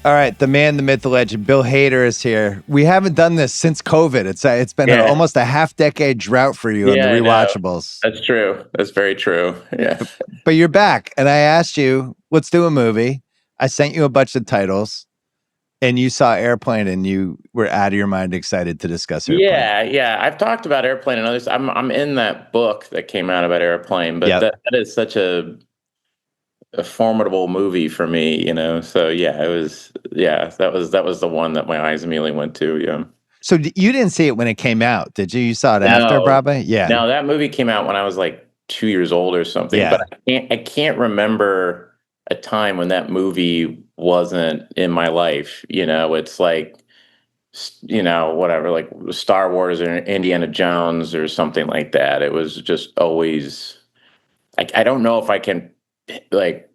All right, the man, the myth, the legend, Bill Hader is here. We haven't done this since COVID. It's been almost a half-decade drought for you on the I know. Rewatchables. That's true. That's very true. Yeah. But you're back, and I asked you, let's do a movie. I sent you a bunch of titles, and you saw Airplane, and you were out of your mind excited to discuss Airplane. Yeah. I've talked about Airplane and others. I'm in that book that came out about Airplane, but Yep. that is such a formidable movie for me, So yeah, that was the one that my eyes immediately went to. Yeah. So you didn't see it when it came out, did you? You saw it after, probably? Yeah. No, that movie came out when I was like 2 years old or something. Yeah. But I can't remember a time when that movie wasn't in my life. It's like, whatever, like Star Wars or Indiana Jones or something like that. It was just always. I don't know if I can like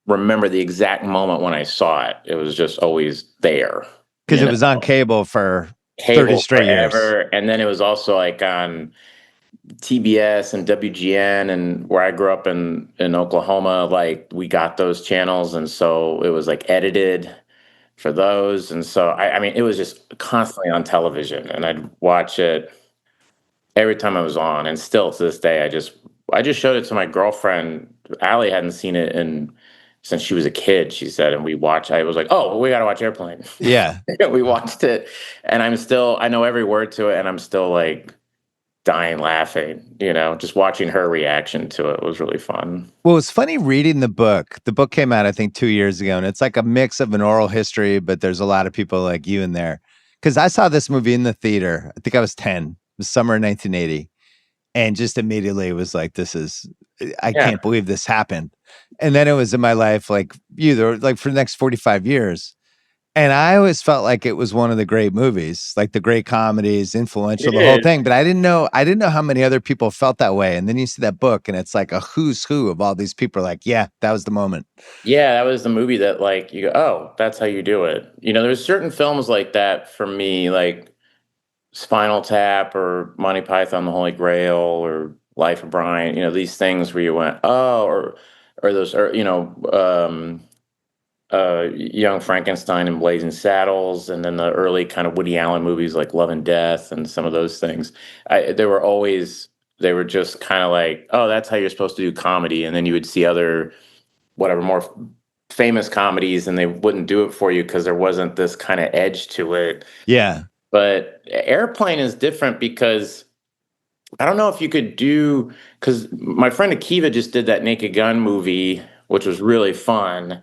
remember the exact moment when I saw it. It was just always there. Because it was on cable for 30 straight years. And then it was also like on TBS and WGN, and where I grew up in Oklahoma, like we got those channels. And so it was like edited for those. And so, I mean, it was just constantly on television, and I'd watch it every time I was on. And still to this day, I just showed it to my girlfriend. Allie hadn't seen it since she was a kid, she said, and I was like, oh, we got to watch Airplane. Yeah. We watched it, and I know every word to it, and I'm still like dying laughing, just watching her reaction to it was really fun. Well, it's funny reading the book. The book came out, I think, 2 years ago, and it's like a mix of an oral history, but there's a lot of people like you in there. Because I saw this movie in the theater. I think I was 10. It was summer of 1980. And just immediately it was like, I can't believe this happened. And then it was in my life, like for the next 45 years. And I always felt like it was one of the great movies, like the great comedies, influential, the whole thing. But I didn't know how many other people felt that way. And then you see that book, and it's like a who's who of all these people. Like, yeah, that was the moment. Yeah, that was the movie that like you go, oh, that's how you do it. There's certain films like that for me, like Spinal Tap or Monty Python, The Holy Grail, or Life of Brian. These things where you went, oh, or those, or Young Frankenstein and Blazing Saddles, and then the early kind of Woody Allen movies like Love and Death and some of those things. They were just kind of like, oh, that's how you're supposed to do comedy. And then you would see other, whatever, more famous comedies, and they wouldn't do it for you because there wasn't this kind of edge to it. Yeah. But Airplane is different because I don't know if you could do, because my friend Akiva just did that Naked Gun movie, which was really fun.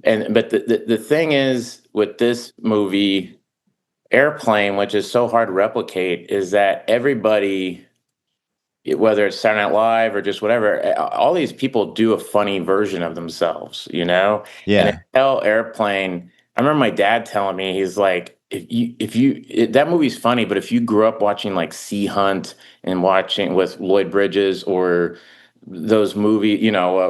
But the thing is with this movie, Airplane, which is so hard to replicate, is that everybody, whether it's Saturday Night Live or just whatever, all these people do a funny version of themselves, Yeah. And Airplane, I remember my dad telling me, he's like, that movie's funny, but if you grew up watching like Sea Hunt and watching with Lloyd Bridges, or those movies,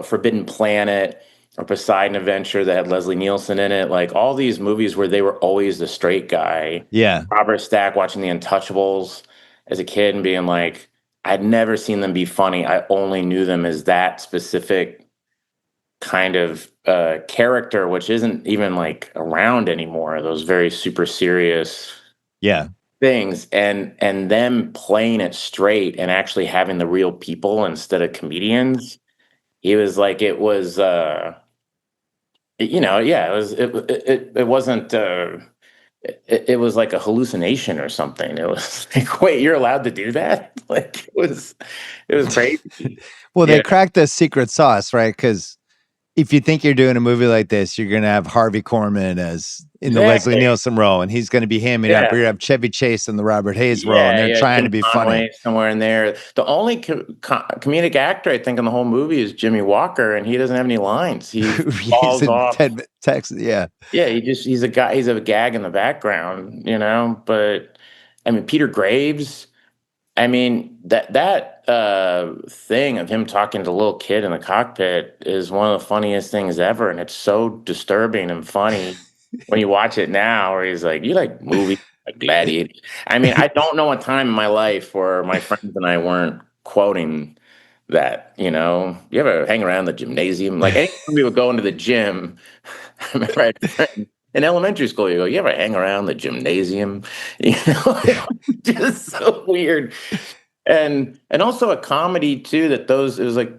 Forbidden Planet or Poseidon Adventure that had Leslie Nielsen in it, like all these movies where they were always the straight guy. Yeah. Robert Stack, watching The Untouchables as a kid and being like, I'd never seen them be funny. I only knew them as that specific kind of character, which isn't even like around anymore. Those very super serious things, and them playing it straight and actually having the real people instead of comedians. He was like, it was, it wasn't. It was like a hallucination or something. It was like, wait, you're allowed to do that? Like it was crazy. Well, they cracked the secret sauce, right? Because if you think you're doing a movie like this, you're going to have Harvey Korman as in the Leslie Nielsen role, and he's going to be hamming up. You're going to have Chevy Chase in the Robert Hayes role, and they're trying to be funny. Somewhere in there. The only comedic actor, I think, in the whole movie is Jimmy Walker, and he doesn't have any lines. He falls off. Yeah, he's a guy. He's a gag in the background, But I mean, Peter Graves. I mean, that thing of him talking to a little kid in the cockpit is one of the funniest things ever, and it's so disturbing and funny when you watch it now, where he's like, you like movies like Gladiator. I mean, I don't know a time in my life where my friends and I weren't quoting that, You ever hang around the gymnasium? Like, anytime we would go into the gym, I remember I had a friend in elementary school, you go, you ever hang around the gymnasium? You know, just so weird. And also a comedy too, that those it was like,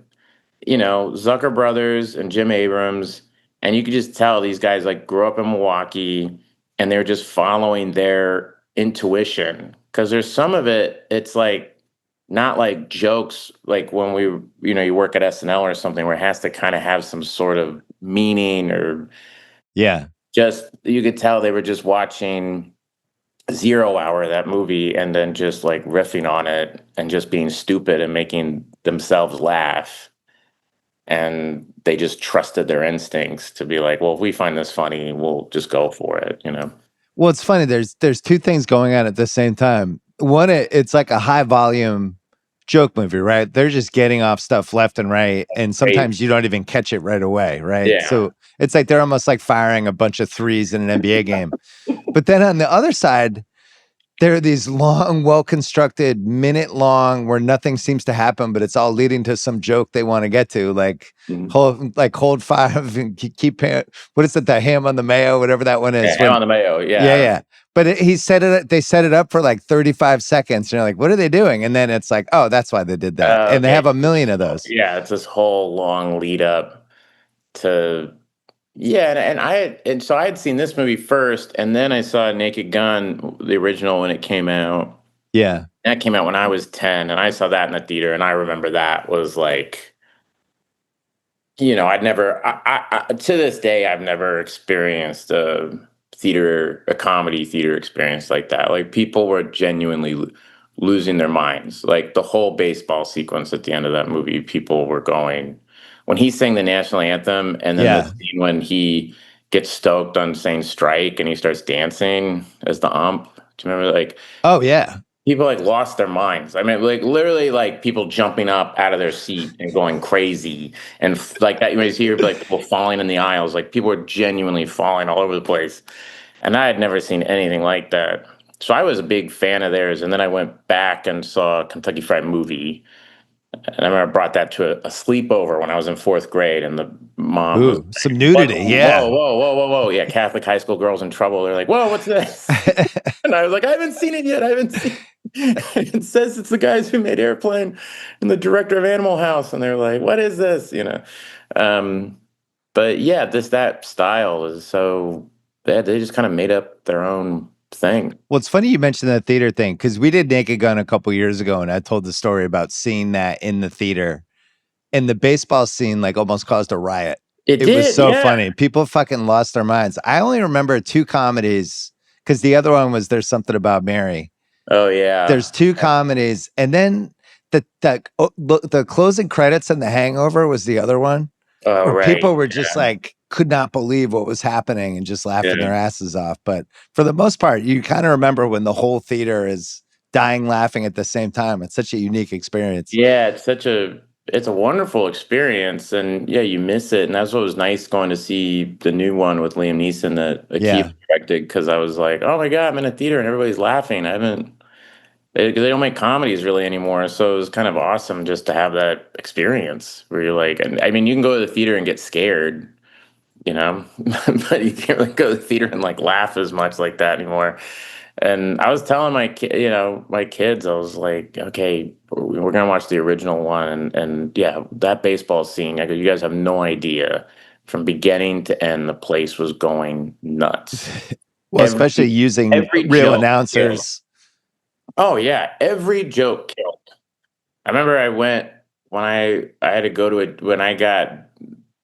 Zucker brothers and Jim Abrams, and you could just tell these guys like grew up in Milwaukee and they're just following their intuition. Because there's some of it, it's like not like jokes, like when you work at SNL or something where it has to kind of have some sort of meaning, or Yeah. just you could tell they were just watching Zero Hour, that movie, and then just like riffing on it and just being stupid and making themselves laugh. And they just trusted their instincts to be like, well, if we find this funny, we'll just go for it. Well, it's funny. There's two things going on at the same time. One, it's like a high volume joke movie, right? They're just getting off stuff left and right, and Right. sometimes you don't even catch it right away, right? Yeah. So it's like they're almost like firing a bunch of threes in an NBA game. But then on the other side, there are these long, well-constructed, minute-long where nothing seems to happen, but it's all leading to some joke they want to get to, like Mhm. hold five and what is it, the ham on the mayo, whatever that one Yeah, is. ham on the mayo. Yeah, Yeah. yeah. But they set it up for like 35 seconds. And you're like, what are they doing? And then it's like, oh, that's why they did that. And they Okay. have a million of those. Yeah, it's this whole long lead up to yeah, and so I had seen this movie first, and then I saw Naked Gun, the original, when it came out. Yeah. That came out when I was 10, and I saw that in the theater, and I remember that was like, I'd never, to this day, I've never experienced a comedy theater experience like that. Like people were genuinely losing their minds. Like the whole baseball sequence at the end of that movie, people were going, when he sang the national anthem, and then the Yeah. scene when he gets stoked on saying strike and he starts dancing as the ump. Do you remember, like, Oh, yeah. people like lost their minds. I mean, like literally, like people jumping up out of their seat and going crazy, and like that. You hear like people falling in the aisles. Like people were genuinely falling all over the place, and I had never seen anything like that. So I was a big fan of theirs, and then I went back and saw Kentucky Fried Movie, and I remember I brought that to a sleepover when I was in fourth grade, and the mom was Ooh, some like, "What? nudity. Whoa, Yeah. whoa, whoa, whoa, whoa! Yeah, Catholic high school girls in trouble." They're like, "Whoa, what's this?" And I was like, "I haven't seen it yet. I haven't seen." It says it's the guys who made Airplane and the director of Animal House, and they're like, "What is this?" Um, but yeah, that style is so bad. They just kind of made up their own thing. Well, it's funny you mentioned that theater thing because we did Naked Gun a couple years ago, and I told the story about seeing that in the theater, and the baseball scene like almost caused a riot. It It was did, so yeah. funny. People fucking lost their minds. I only remember two comedies because the other one was There's Something About Mary. Oh yeah. There's two comedies, and then the closing credits and The Hangover was the other one, Oh where right. people were just like could not believe what was happening and just laughing Yeah. their asses off. But for the most part, you kind of remember when the whole theater is dying laughing at the same time. It's such a unique experience. Yeah, it's a wonderful experience, and yeah, you miss it, and that's what was nice going to see the new one with Liam Neeson that Akiva Yeah. directed, because I was like, oh my god, I'm in a theater and everybody's laughing. I haven't they don't make comedies really anymore, so it was kind of awesome just to have that experience where you're like, and I mean, you can go to the theater and get scared, you know, but you can't really go to the theater and like laugh as much like that anymore. And I was telling my kids, I was like, okay, we're gonna watch the original one, and yeah, that baseball scene. I go, you guys have no idea, from beginning to end, the place was going nuts. Well, Every especially using every real joke killed. announcers. Oh yeah, every joke killed. I remember I went when I had to go to it when I got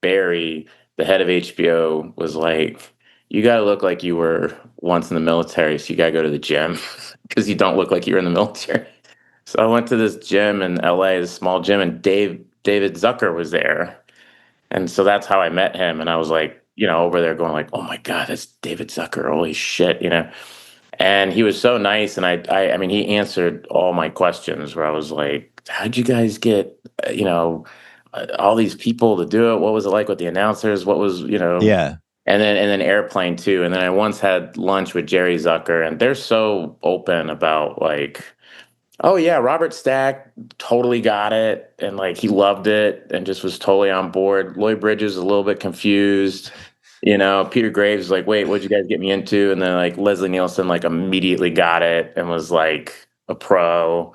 Barry, the head of HBO, was like, "You gotta look like you were once in the military, so you gotta go to the gym because you don't look like you were in the military." So I went to this gym in LA, this small gym, and David Zucker was there, and so that's how I met him. And I was like, over there going like, "Oh my god, that's David Zucker! Holy shit!" And he was so nice, and I mean, he answered all my questions. Where I was like, "How'd you guys get, all these people to do it? What was it like with the announcers? What was, Yeah. and then Airplane too. And then I once had lunch with Jerry Zucker, and they're so open about like, oh yeah, Robert Stack totally got it, and like he loved it, and just was totally on board. Lloyd Bridges was a little bit confused, Peter Graves was like, wait, what'd you guys get me into? And then like Leslie Nielsen like immediately got it and was like a pro,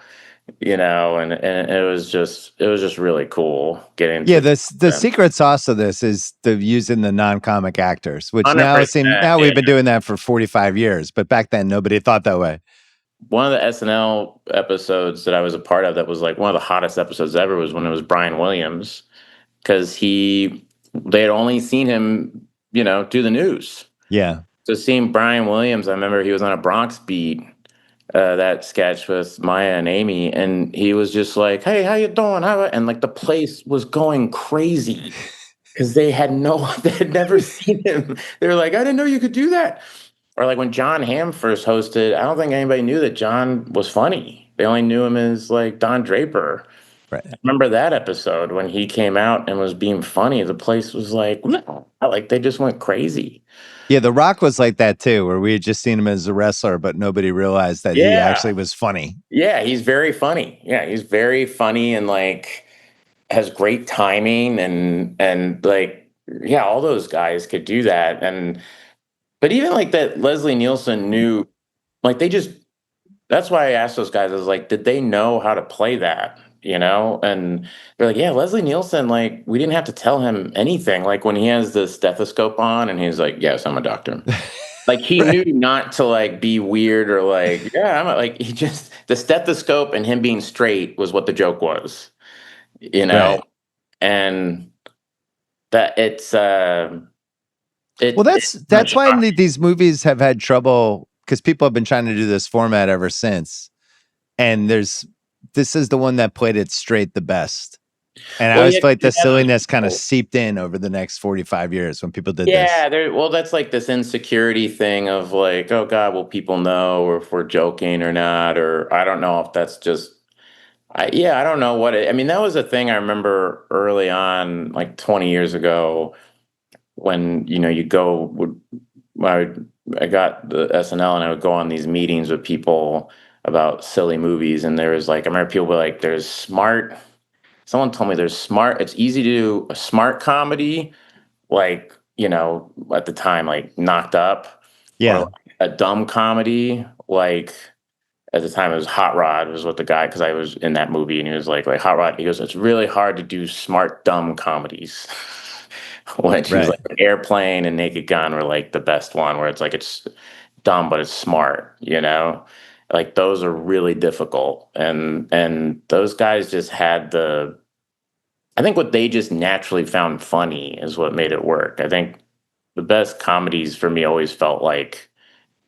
and it was just really cool getting Yeah, to the them. secret sauce of this is the using the non-comic actors, which 100%. now Yeah. we've been doing that for 45 years, but back then nobody thought that way. One of the SNL episodes that I was a part of that was like one of the hottest episodes ever was when it was Brian Williams because they had only seen him, do the news. Yeah. So seeing Brian Williams, I remember he was on a Bronx beat, that sketch with Maya and Amy, and he was just like, "Hey, how you doing?" And like the place was going crazy because they had never seen him. They were like, "I didn't know you could do that." Or like when John Hamm first hosted, I don't think anybody knew that John was funny. They only knew him as like Don Draper. Right. Remember that episode when he came out and was being funny? The place was like, "No," like they just went crazy. Yeah, The Rock was like that too, where we had just seen him as a wrestler, but nobody realized that he Yeah, actually was funny. yeah, he's very funny. Yeah, he's very funny and like has great timing and like yeah, all those guys could do that. And but even like that Leslie Nielsen knew like they just that's why I asked those guys, I was like, did they know how to play that? And they're like, yeah, Leslie Nielsen, like, we didn't have to tell him anything. Like when he has the stethoscope on and he's like, yes, I'm a doctor. Like he Right. knew not to like be weird or like, yeah, like he just the stethoscope and him being straight was what the joke was, you know? Right. And that Well, it's kind of that's why shocking. these movies have had trouble because people have been trying to do this format ever since. And this is the one that played it straight the best. And I Well, always yeah, feel 'cause like you the have those silliness kind of people. seeped in over the next 45 years when people did this. Yeah, well, that's like this insecurity thing of like, oh God, will people know or if we're joking or not? Or I don't know if that's just, yeah, I don't know I mean, that was a thing I remember early on, like 20 years ago when, you go, I got the SNL and I would go on these meetings with people about silly movies. And there was like, I remember people were like, someone told me it's easy to do a smart comedy like at the time like knocked up or Yeah. like a dumb comedy like at the time it was Hot Rod was what the guy because I was in that movie and he was like Hot Rod he goes it's really hard to do smart dumb comedies which he was Right. like Airplane and Naked Gun were like the best one where it's like it's dumb but it's smart like those are really difficult and those guys just had I think what they just naturally found funny is what made it work. I think the best comedies for me always felt like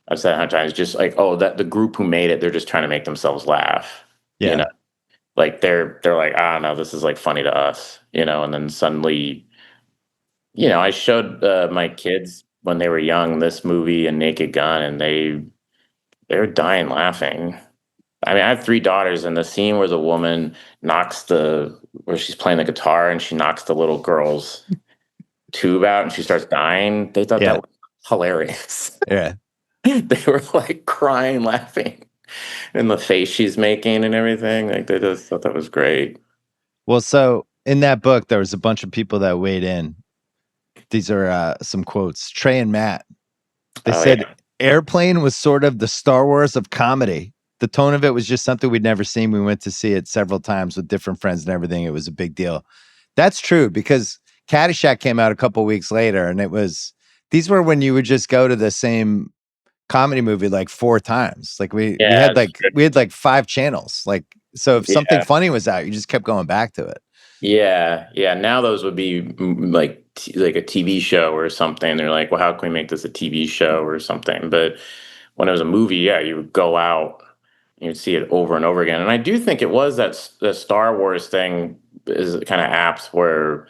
I've said 100 times, just like, oh, that the group who made it, they're just trying to make themselves laugh. You know, Yeah. like they're like, I don't know, this is like funny to us, and then suddenly, I showed my kids when they were young this movie and Naked Gun, and they were dying laughing. I mean, I have three daughters, and the scene where the woman where she's playing the guitar and she knocks the little girl's tube out and she starts dying, they thought that Yeah. was hilarious. Yeah. They were like crying, laughing, and the face she's making and everything. Like they just thought that was great. Well, so in that book, there was a bunch of people that weighed in. These are some quotes. Trey and Matt. They Oh said yeah, Airplane was sort of the Star Wars of comedy. The tone of it was just something we'd never seen. We went to see it several times with different friends and everything. It was a big deal. That's true because Caddyshack came out a couple weeks later, and these were when you would just go to the same comedy movie like four times. Like yeah, it's we had like five channels. Like so, if something yeah, funny was out, you just kept going back to it. yeah, yeah. Now those would be like like a TV show or something. They're like, well, how can we make this a TV show or something? But when it was a movie, yeah, you would go out, and you'd see it over and over again. And I do think it was the Star Wars thing is kind of apt where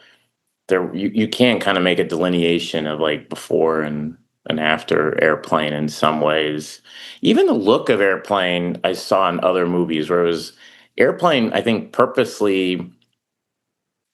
you can kind of make a delineation of like before and after Airplane in some ways. Even the look of Airplane I saw in other movies where it was Airplane, I think purposely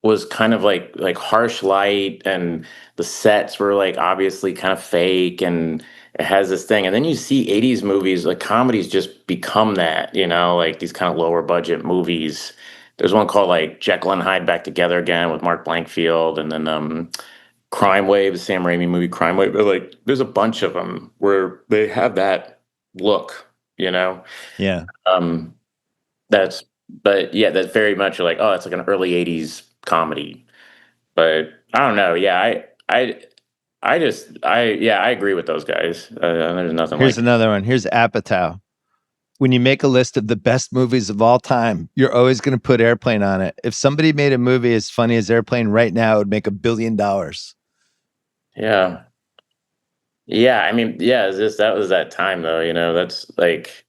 was kind of like harsh light and the sets were like obviously kind of fake and it has this thing. And then you see 80s movies, like comedies just become that, like these kind of lower budget movies. There's one called like Jekyll and Hyde Back Together Again with Mark Blankfield and then Crime Wave, the Sam Raimi movie Crime Wave. But like, there's a bunch of them where they have that look, you know. Yeah. Um, that's, but yeah, that's very much like, oh, it's like an early '80s comedy. But I don't know. Yeah, I agree with those guys. There's nothing Here's like. another one. Here's Apatow. When you make a list of the best movies of all time, you're always going to put Airplane on it. If somebody made a movie as funny as Airplane right now, it would make $1 billion. Yeah, yeah. I mean, yeah. That was that time though. You know, that's like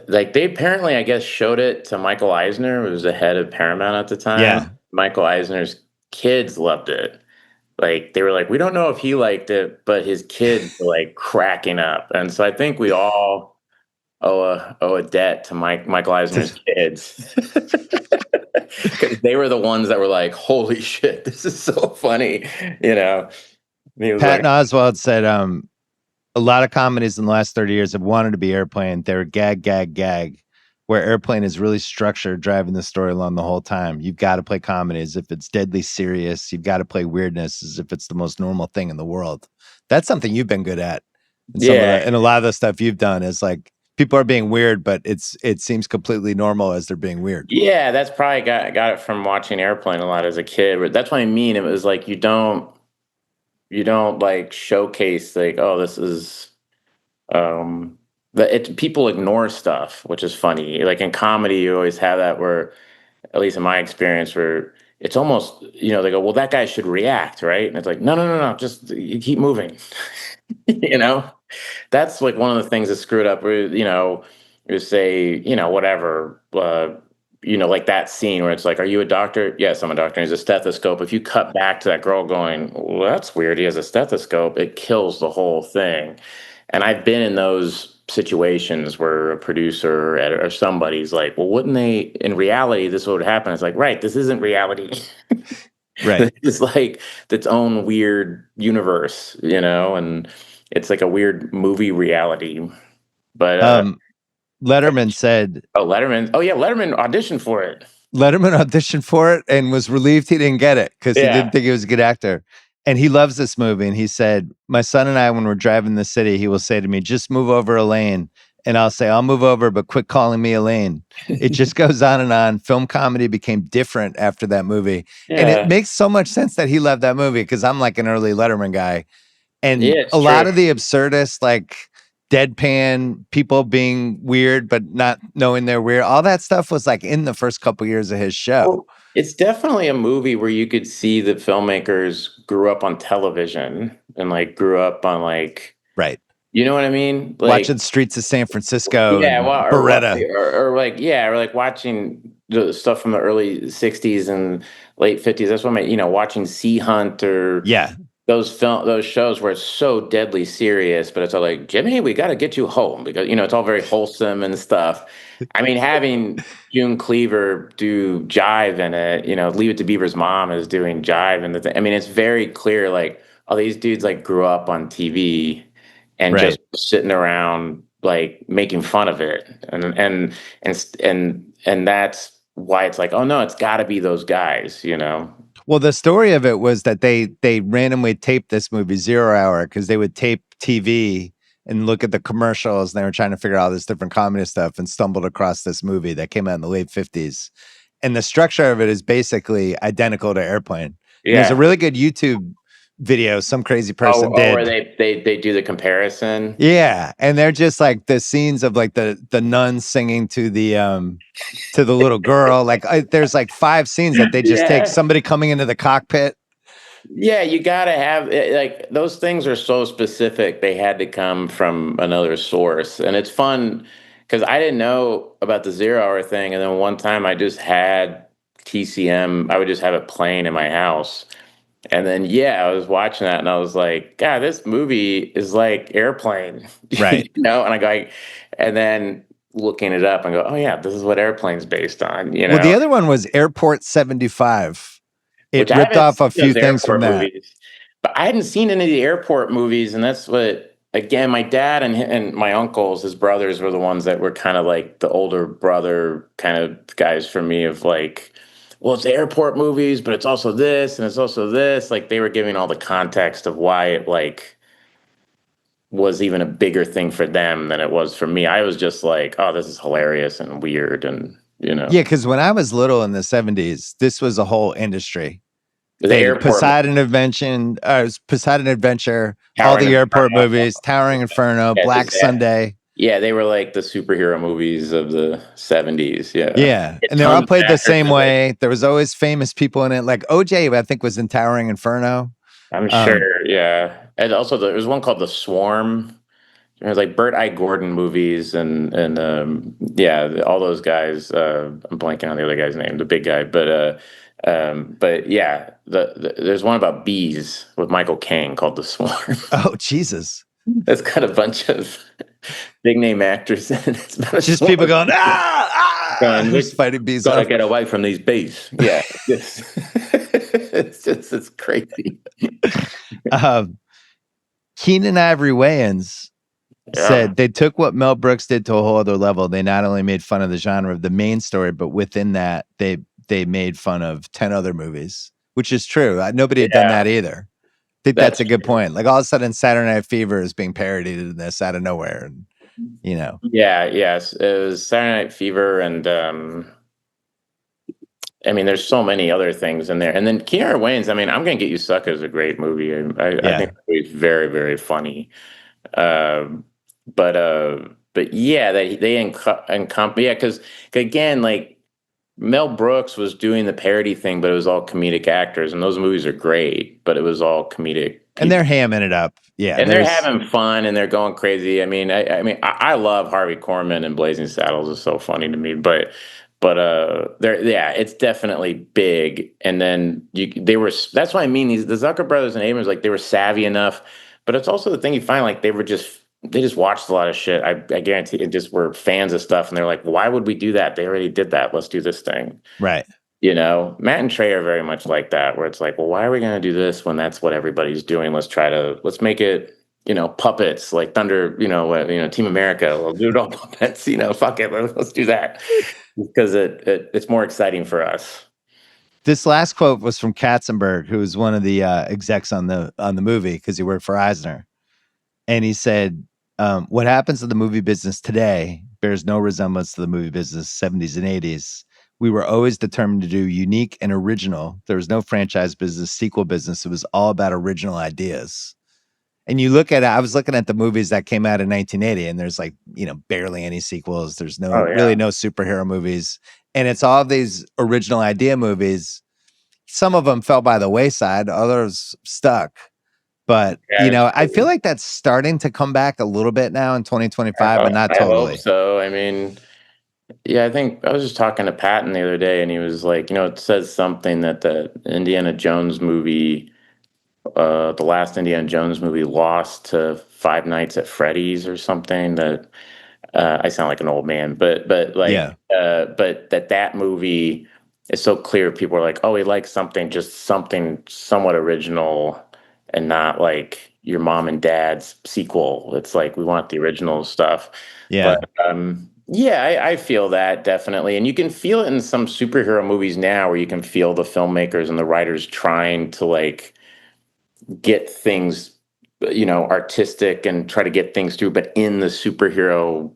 they apparently, I guess, showed it to Michael Eisner, who was the head of Paramount at the time. Yeah. Michael Eisner's kids loved it. Like they were like, we don't know if he liked it, but his kids were like cracking up. And so I think we all owe a debt to Michael Eisner's kids. Because they were the ones that were like, holy shit, this is so funny. You know, and he was like, Patton Oswalt said, a lot of comedies in the last 30 years have wanted to be Airplane. They're gag, gag, gag, where Airplane is really structured, driving the story along the whole time. You've got to play comedy as if it's deadly serious. You've got to play weirdness as if it's the most normal thing in the world. That's something you've been good at. And yeah, and a lot of the stuff you've done is like people are being weird, but it seems completely normal as they're being weird. yeah, that's probably got it from watching Airplane a lot as a kid. But that's what I mean. It was like you don't like showcase like, oh, this is people ignore stuff, which is funny. Like in comedy, you always have that where, at least in my experience, where it's almost, they go, well, that guy should react, right? And it's like, no, no, no, no, just you keep moving. you know, that's like one of the things that screwed up. Where you say, whatever, like that scene where it's like, "Are you a doctor?" "Yes, I'm a doctor." He's a stethoscope. If you cut back to that girl going, "Well, that's weird. He has a stethoscope," it kills the whole thing. And I've been in those situations where a producer or editor or somebody's like, "Well, wouldn't they? In reality, this would happen." It's like, right, this isn't reality. Right. It's like its own weird universe, and it's like a weird movie reality. But Letterman said Letterman. Oh yeah, Letterman auditioned for it. Letterman auditioned for it and was relieved he didn't get it because he Yeah. didn't think he was a good actor. And he loves this movie. And he said, my son and I, when we're driving the city, he will say to me, just move over a lane. And I'll say, I'll move over, but quit calling me Elaine. It just goes on and on. Film comedy became different after that movie. And it Yeah. makes so much sense that he loved that movie because I'm like an early Letterman guy. And Yeah, a it's lot true. of the absurdist, like deadpan people being weird, but not knowing they're weird, all that stuff was like in the first couple years of his show. Well, it's definitely a movie where you could see that filmmakers grew up on television and like grew up on like, Right. you know what I mean? Watching Like, Streets of San Francisco yeah, and well, Beretta. or like watching the stuff from the early '60s and late '50s. That's what watching Sea Hunt or Yeah. those shows where it's so deadly serious, but it's all like, Jimmy, we got to get you home because it's all very wholesome and stuff. I mean, having June Cleaver do jive in it, Leave It to Beaver's mom is doing jive and I mean, it's very clear like, oh, these dudes like grew up on TV and Right. just sitting around like making fun of it, and that's why it's like, oh no, it's got to be those guys. Well, the story of it was that they randomly taped this movie 0 Hour because they would tape TV and look at the commercials and they were trying to figure out all this different comedy stuff and stumbled across this movie that came out in the late 50s. And the structure of it is basically identical to Airplane. And there's a Yeah. really good YouTube video some crazy Oh, person where did. they do the comparison. Yeah, and they're just like the scenes of like the nuns singing to the little girl. Like there's like 5 scenes that they just take Yeah. somebody coming into the cockpit. Yeah, you gotta have like those things are so specific. They had to come from another source, and it's fun because I didn't know about the 0 Hour thing, and then one time I just had TCM. I would just have it playing in my house, and then yeah, I was watching that, and I was like, God, this movie is like Airplane, Right. And I go, and then looking it up and go, oh yeah, this is what Airplane's based on, Well, the other one was Airport 75. It which I ripped haven't off a seen few those things from airport that. movies. But I hadn't seen any of the airport movies, and that's what again, my dad and my uncles, his brothers, were the ones that were kind of like the older brother kind of guys for me of like well, it's airport movies, but it's also this and it's also this. Like they were giving all the context of why it like was even a bigger thing for them than it was for me. I was just like, oh, this is hilarious and weird, and Yeah, because when I was little in the 70s, this was a whole industry. the They airport Poseidon Adventure, all Towering the airport Inferno. movies, Towering Inferno, Yeah, Black Sunday. yeah, they were like the superhero movies of the 70s. Yeah. Yeah, Get and they all tons of played the actors same in it. way. There was always famous people in it. Like OJ, I think, was in Towering Inferno. I'm Um, sure. Yeah. And also there was one called The Swarm. It was like Burt I. Gordon movies and yeah, all those guys. I'm blanking on the other guy's name, the big guy, but yeah, there's one about bees with Michael Caine called The Swarm. oh Jesus! That's got a bunch of big name actors in it. It's about a Just swarm people of going going, just fighting bees gotta off. get away from these bees. Yeah, it's crazy. Um, Keenan Ivory Wayans Yeah, said they took what Mel Brooks did to a whole other level. They not only made fun of the genre of the main story, but within that, they made fun of 10 other movies, which is true. Nobody had done yeah, that either. I think that's that's a good true. point. Like all of a sudden, Saturday Night Fever is being parodied in this out of nowhere, and you know, Yeah, yes, it was Saturday Night Fever, and I mean, there's so many other things in there. And then Keanu Wayne's, I mean, I'm Gonna Get You Sucker is a great movie. I think yeah. it's very, very funny. Um, but yeah, yeah, because again, like Mel Brooks was doing the parody thing, but it was all comedic actors, and those movies are great, but it was all comedic And they're people. hamming it up. Yeah, And they're there's having fun and they're going crazy. I love Harvey Korman and Blazing Saddles is so funny to me, but they're yeah, it's definitely big. And then that's why I mean the Zucker brothers and Abrams, like they were savvy enough, but it's also the thing you find like they just watched a lot of shit. I guarantee it just were fans of stuff and they're like, why would we do that? They already did that. Let's do this thing. right. Matt and Trey are very much like that, where it's like, well, why are we going to do this when that's what everybody's doing? Let's make it, puppets like Thunder, Team America. We'll do it all puppets, fuck it. Let's do that because it's more exciting for us. This last quote was from Katzenberg, who was one of the execs on the movie because he worked for Eisner. And he said, what happens in the movie business today bears no resemblance to the movie business 70s and 80s. We were always determined to do unique and original. There was no franchise business, sequel business. It was all about original ideas. And you look at it, I was looking at the movies that came out in 1980, and there's like, barely any sequels. There's Oh really yeah, no superhero movies. And it's all these original idea movies. Some of them fell by the wayside, others stuck. But, yeah. It's I feel true. like that's starting to come back a little bit now in 2025, but not I hope totally. so. I mean, yeah, I think I was just talking to Patton the other day, and he was like, it says something that the Indiana Jones movie the last Indiana Jones movie lost to Five Nights at Freddy's or something. That I sound like an old man, Yeah. but that movie is so clear. People are like, oh, he likes something, just something somewhat original, and not like your mom and dad's sequel. It's like we want the original stuff. Yeah. But yeah, I feel that definitely, and you can feel it in some superhero movies now, where you can feel the filmmakers and the writers trying to like get things artistic and try to get things through, but in the superhero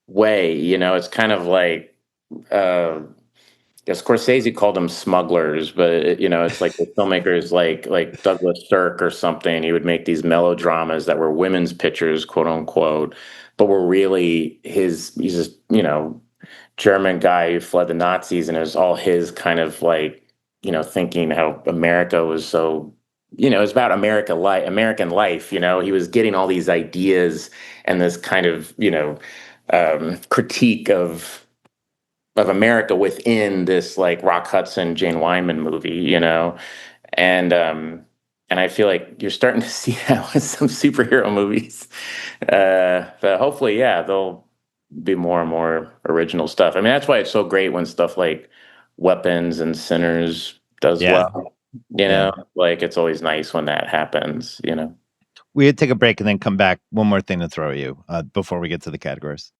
way. It's kind of like Scorsese called them smugglers, but it's like the filmmakers like Douglas Sirk or something. He would make these melodramas that were women's pictures, quote unquote, but were really he's just German guy who fled the Nazis, and it was all his kind of like, thinking how America was so, it's about American life. He was getting all these ideas and this kind of, critique of America within this like Rock Hudson, Jane Wyman movie, and I feel like you're starting to see that with some superhero movies. But hopefully, yeah, they'll be more and more original stuff. I mean, that's why it's so great when stuff like Weapons and Sinners does Yeah. well. Yeah. Like it's always nice when that happens. We had to take a break and then come back. One more thing to throw at you before we get to the categories.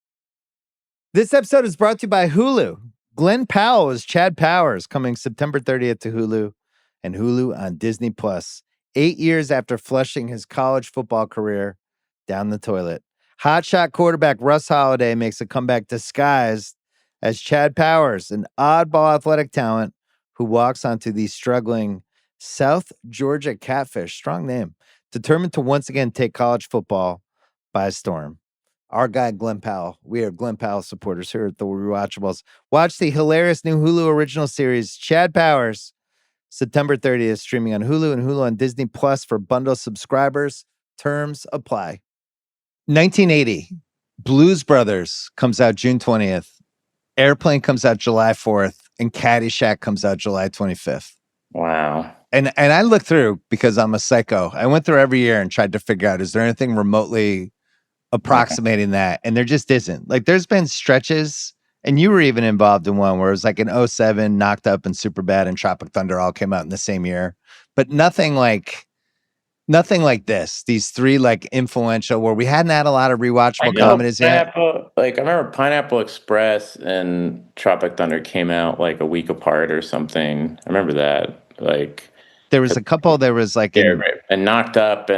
This episode is brought to you by Hulu. Glenn Powell is Chad Powers, coming September 30th to Hulu and Hulu on Disney Plus. 8 years after flushing his college football career down the toilet, hotshot quarterback Russ Holiday makes a comeback disguised as Chad Powers, an oddball athletic talent who walks onto the struggling South Georgia Catfish, strong name, determined to once again take college football by storm. Our guy, Glenn Powell. We are Glenn Powell supporters here at the Rewatchables. Watch the hilarious new Hulu original series, Chad Powers, September 30th, streaming on Hulu and Hulu on Disney Plus for bundle subscribers. Terms apply. 1980, Blues Brothers comes out June 20th. Airplane comes out July 4th. And Caddyshack comes out July 25th. Wow. And I looked through because I'm a psycho. I went through every year and tried to figure out, is there anything remotely approximating that? And there just isn't. Like, there's been stretches, and you were even involved in one where it was like in 07, Knocked Up and Superbad and Tropic Thunder all came out in the same year, but nothing like this. These three like influential, where we hadn't had a lot of rewatchable comedies yet. Like, I remember Pineapple Express and Tropic Thunder came out like a week apart or something. I remember that. Like, there was a couple. There was like and Knocked Up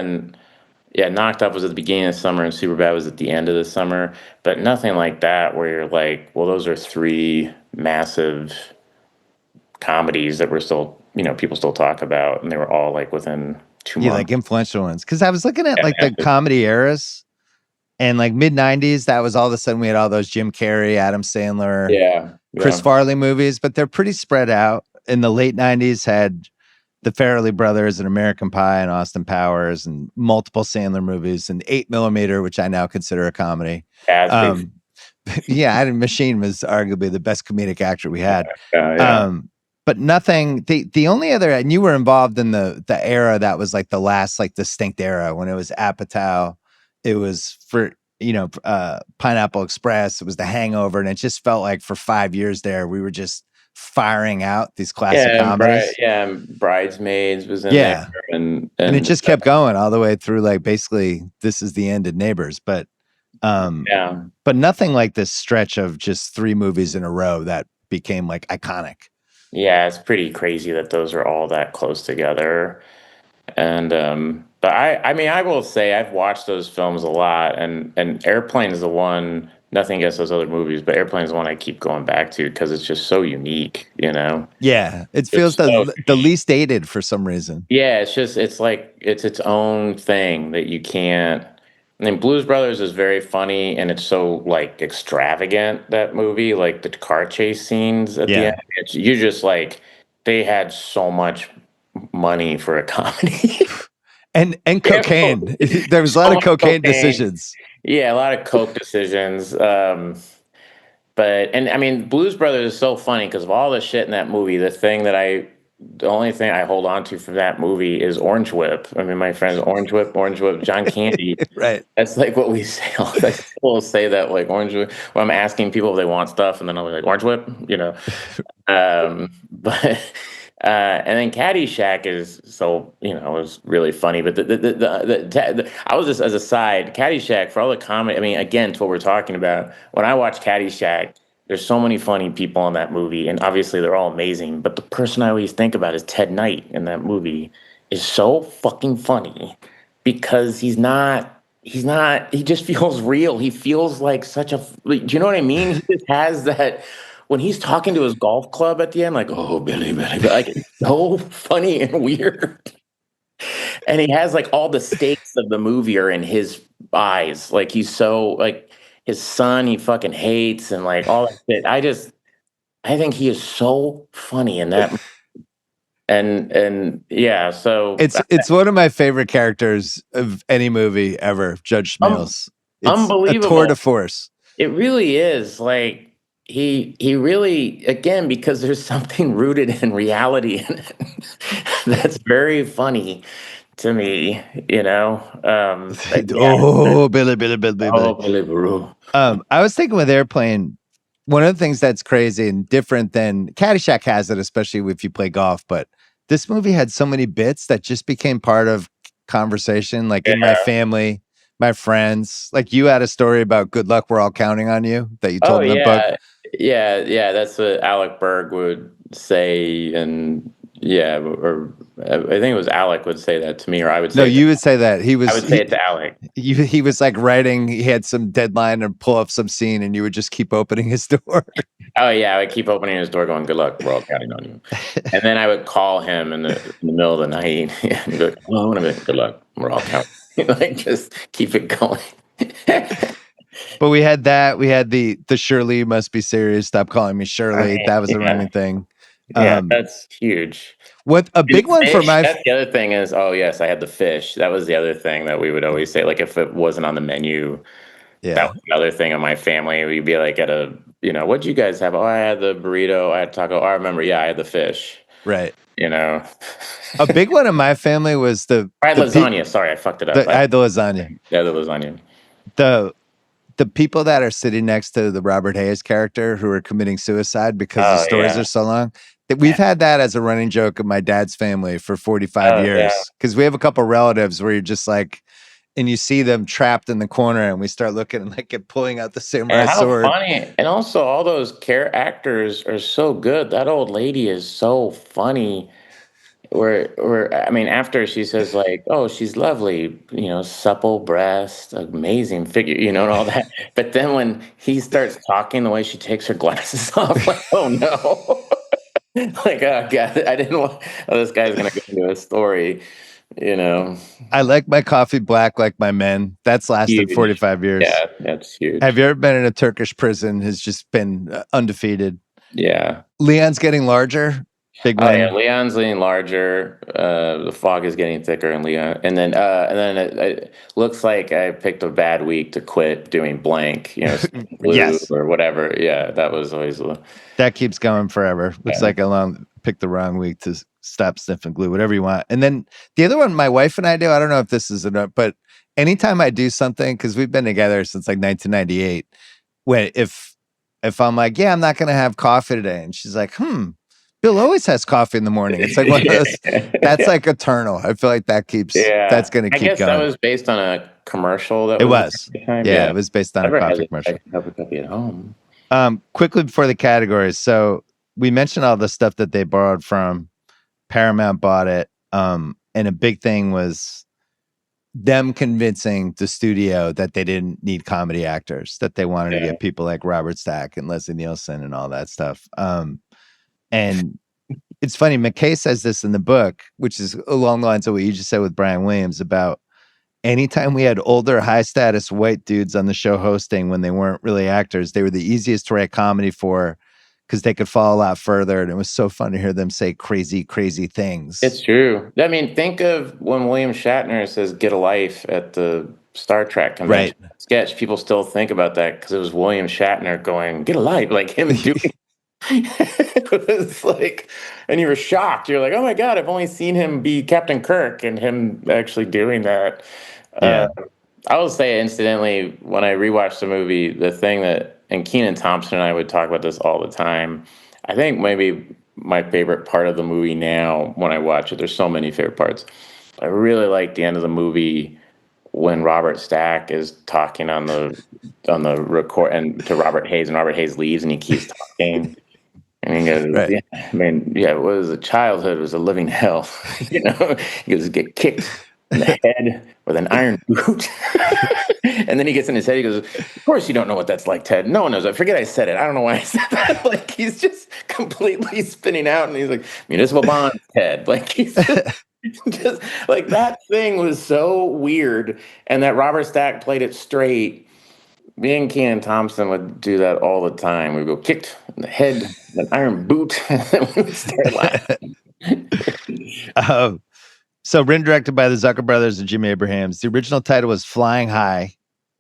Knocked Up was at the beginning of the summer and Superbad was at the end of the summer, but nothing like that where you're like, well, those are three massive comedies that we're still, people still talk about, and they were all like within 2 months. Yeah, like influential ones. Because I was looking at like the comedy eras, and like mid-90s, that was all of a sudden we had all those Jim Carrey, Adam Sandler, Chris Farley movies, but they're pretty spread out. In the late 90s had the Farrelly Brothers and American Pie and Austin Powers and multiple Sandler movies and 8mm, which I now consider a comedy. Yeah, Adam Machine was arguably the best comedic actor we had. But nothing, the only other, and you were involved in the era that was like the last like distinct era when it was Apatow, it was for, Pineapple Express, it was The Hangover, and it just felt like for 5 years there, we were just firing out these classic comedies. Bridesmaids was in there. And it just kept going all the way through like basically This Is the End of Neighbors. But but nothing like this stretch of just 3 movies in a row that became like iconic. Yeah, it's pretty crazy that those are all that close together. And but I will say I've watched those films a lot, and Airplane is the one. Nothing against those other movies, but Airplane is the one I keep going back to because it's just so unique, Yeah, it feels the least dated for some reason. Yeah, it's like it's its own thing that you can't. I mean, Blues Brothers is very funny, and it's so like extravagant, that movie, like the car chase scenes at the end. You just like, they had so much money for a comedy. And cocaine. There was a lot of cocaine decisions. Yeah, a lot of coke decisions. But I mean, Blues Brothers is so funny because of all the shit in that movie. The only thing I hold on to from that movie is Orange Whip. I mean, my friends, Orange Whip, John Candy. Right. That's like what we say. Like, people say that, like, Orange Whip. When I'm asking people if they want stuff, and then I'll be like, Orange Whip, But and then Caddyshack is so, was really funny. But I was just, as a side, Caddyshack, for all the comedy, I mean, again, to what we're talking about, when I watch Caddyshack, there's so many funny people in that movie, and obviously they're all amazing. But the person I always think about is Ted Knight in that movie is so fucking funny because he just feels real. He feels like do you know what I mean? He just has that. When he's talking to his golf club at the end, like, oh, Billy, like, it's so funny and weird. And he has like all the stakes of the movie are in his eyes. Like, he's so like his son, he fucking hates, and like all that shit. I think he is so funny in that movie. And yeah, so it's one of my favorite characters of any movie ever, Judge Smails. It's unbelievable. A tour de force. It really is. Like, he really, again, because there's something rooted in reality in it that's very funny to me, Oh, Billy. Oh, Billy. I was thinking with Airplane, one of the things that's crazy and different than Caddyshack has it, especially if you play golf, but this movie had so many bits that just became part of conversation, like in my family, my friends. Like, you had a story about Good Luck, We're All Counting on You that you told in the book. Yeah, that's what Alec Berg would say, and yeah, or I think it was Alec would say that to me, or I would No, say it to, you would say that I would say it to Alec. he was like writing. He had some deadline or pull up some scene, and you would just keep opening his door. Oh yeah, I would keep opening his door, going, "Good luck, we're all counting on you." And then I would call him in the middle of the night and be like, "Well, I want to be good luck, we're all counting." Like just keep it going. But we had that. We had the Shirley, you must be serious. Stop calling me Shirley. That was a running thing. Yeah, that's huge. What a big one for my. That's the other thing is, oh yes, I had the fish. That was the other thing that we would always say. Like if it wasn't on the menu, that was another thing in my family. We'd be like at a, what'd you guys have? Oh, I had the burrito. I had taco. Oh, I remember. Yeah, I had the fish. Right. A big one in my family was I had lasagna. Sorry, I fucked it up. I had the lasagna. Yeah, the lasagna. The people that are sitting next to the Robert Hayes character who are committing suicide because the stories are so long. We've had that as a running joke in my dad's family for 45 years. Because we have a couple relatives where you're just like, and you see them trapped in the corner, and we start looking and like pulling out the samurai sword. Funny. And also all those actors are so good. That old lady is so funny. I mean, after she says like, "Oh, she's lovely," supple breast, amazing figure, and all that. But then when he starts talking, the way she takes her glasses off, like, oh no, like, oh god, I didn't want. Oh, this guy's gonna go into a story, I like my coffee black, like my men. That's lasted 45 years. Yeah, that's huge. Have you ever been in a Turkish prison? Has just been undefeated. Yeah, Leon's getting larger. Big win. Yeah, Leon's getting larger. The fog is getting thicker in Leon, and then it looks like I picked a bad week to quit doing blank, blue or whatever. Yeah, that was always that keeps going forever. Looks like I picked the wrong week to stop sniffing glue, whatever you want. And then the other one, my wife and I do. I don't know if this is enough, but anytime I do something, because we've been together since like 1998, when if I'm like, yeah, I'm not going to have coffee today, and she's like, Bill always has coffee in the morning. It's like one of those. That's like eternal. I feel like that keeps. That's going to keep going. I guess that was based on a commercial. It was. Yeah, it was based on a coffee commercial. I have a copy at home. Quickly before the categories, so we mentioned all the stuff that they borrowed from. Paramount bought it, and a big thing was them convincing the studio that they didn't need comedy actors, that they wanted to get people like Robert Stack and Leslie Nielsen and all that stuff. And it's funny, McKay says this in the book, which is along the lines of what you just said with Brian Williams about anytime we had older, high status white dudes on the show hosting when they weren't really actors, they were the easiest to write comedy for because they could fall a lot further. And it was so fun to hear them say crazy, crazy things. It's true. I mean, think of when William Shatner says "get a life" at the Star Trek convention sketch. People still think about that because it was William Shatner going "get a life," like him doing. It was like, and you were shocked. You're like, oh my god, I've only seen him be Captain Kirk, and him actually doing that. I will say, incidentally, when I rewatched the movie, the thing that, and Kenan Thompson and I would talk about this all the time. I think maybe my favorite part of the movie now, when I watch it, there's so many favorite parts. I really like the end of the movie when Robert Stack is talking on the record and to Robert Hayes, and Robert Hayes leaves, and he keeps talking. And he goes, it was a childhood, it was a living hell. He goes, get kicked in the head with an iron boot. And then he gets in his head, he goes, of course you don't know what that's like, Ted. No one knows. I forget I said it. I don't know why I said that. Like, he's just completely spinning out, and he's like, municipal bonds, Ted. Like, he's just like, that thing was so weird. And that Robert Stack played it straight. Me and Kenan Thompson would do that all the time. We'd go kicked in the head, an iron boot, and then we would start laughing. So written directed by the Zucker brothers and Jim Abrahams. The original title was Flying High,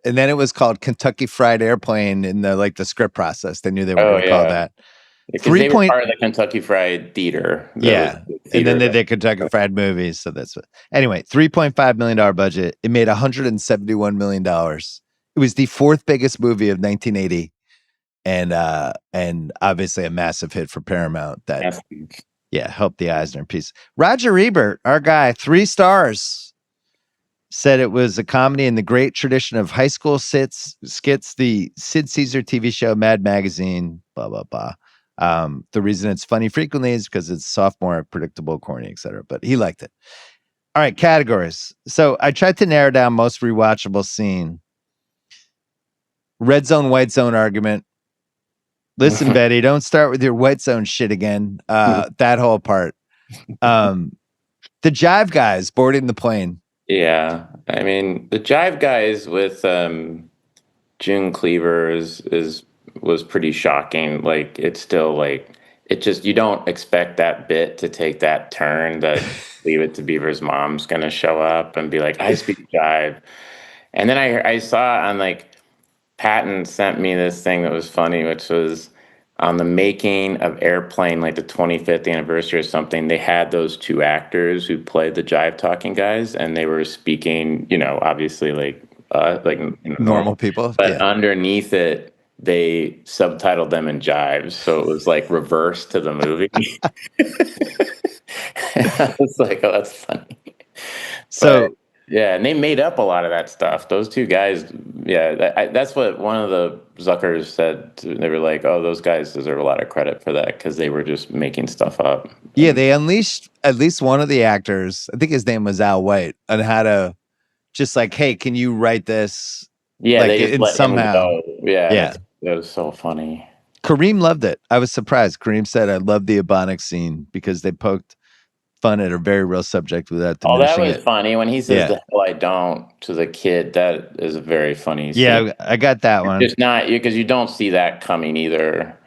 and then it was called Kentucky Fried Airplane in the script process. They knew they were going to call that. They were part of the Kentucky Fried Theater. And then they did Kentucky Fried Movies. So that's what. Anyway, $3.5 million budget. It made $171 million. It was the fourth biggest movie of 1980, and obviously a massive hit for Paramount. That helped the Eisner piece. Roger Ebert, our guy, 3 stars, said it was a comedy in the great tradition of high school skits, the Sid Caesar TV show, Mad Magazine, blah, blah, blah. The reason it's funny frequently is because it's sophomore, predictable, corny, etc. But he liked it. All right, categories. So I tried to narrow down most rewatchable scene. Red zone, white zone argument. Listen, Betty, don't start with your white zone shit again. That whole part. The Jive guys boarding the plane. Yeah, I mean the Jive Guys with June Cleaver was pretty shocking. Like it's still like it just you don't expect that bit to take that turn that Leave It to Beaver's mom's gonna show up and be like, I speak Jive. And then I saw on like Patton sent me this thing that was funny, which was on the making of Airplane, like the 25th anniversary or something. They had those two actors who played the jive talking guys, and they were speaking, obviously like Normal people. but Yeah. underneath it, they subtitled them in jives, so it was like reverse to the movie. I was like, oh, that's funny. So Yeah, and they made up a lot of that stuff. Those two guys, yeah, that's what one of the Zuckers said. They were like, "Oh, those guys deserve a lot of credit for that because they were just making stuff up." yeah, they unleashed at least one of the actors. I think his name was Al White, on how to just like, hey, can you write this? Yeah, like, they just let somehow. him go. Yeah, Yeah. that was so funny. Kareem loved it. I was surprised. Kareem said, "I love the Ebonics scene because they poked fun at a very real subject without Oh, that diminishing was it." funny when he says, "The hell I don't" to the kid. That is a very funny scene. Yeah, I got that one. Just not because you don't see that coming either.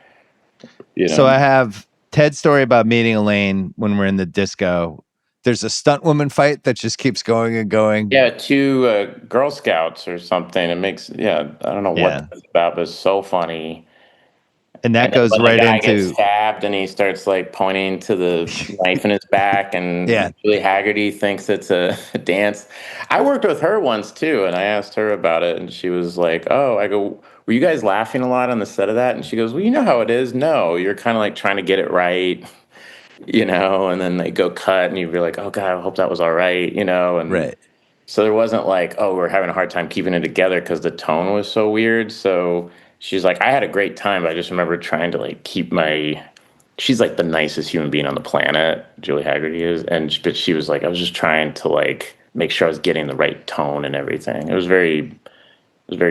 So I have Ted's story about meeting Elaine when we're in the disco. There's a stunt woman fight that just keeps going and going. Yeah, two Girl Scouts or something. It makes I don't know what that's about, but it's so funny. And that goes when right the guy into gets stabbed and he starts like pointing to the knife in his back, and Julie Hagerty thinks it's a dance. I worked with her once too, and I asked her about it, and she was like, "Oh," I go, "Were you guys laughing a lot on the set of that?" And she goes, "Well, you know how it is. No, you're kind of like trying to get it right, and then they go cut, and you'd be like, oh God, I hope that was all right, and so there wasn't like, oh, we're having a hard time keeping it together because the tone was so weird. So she's like, I had a great time, but I just remember trying to like keep she's like the nicest human being on the planet, Julie Hagerty is, but she was like, I was just trying to like make sure I was getting the right tone and everything. It was very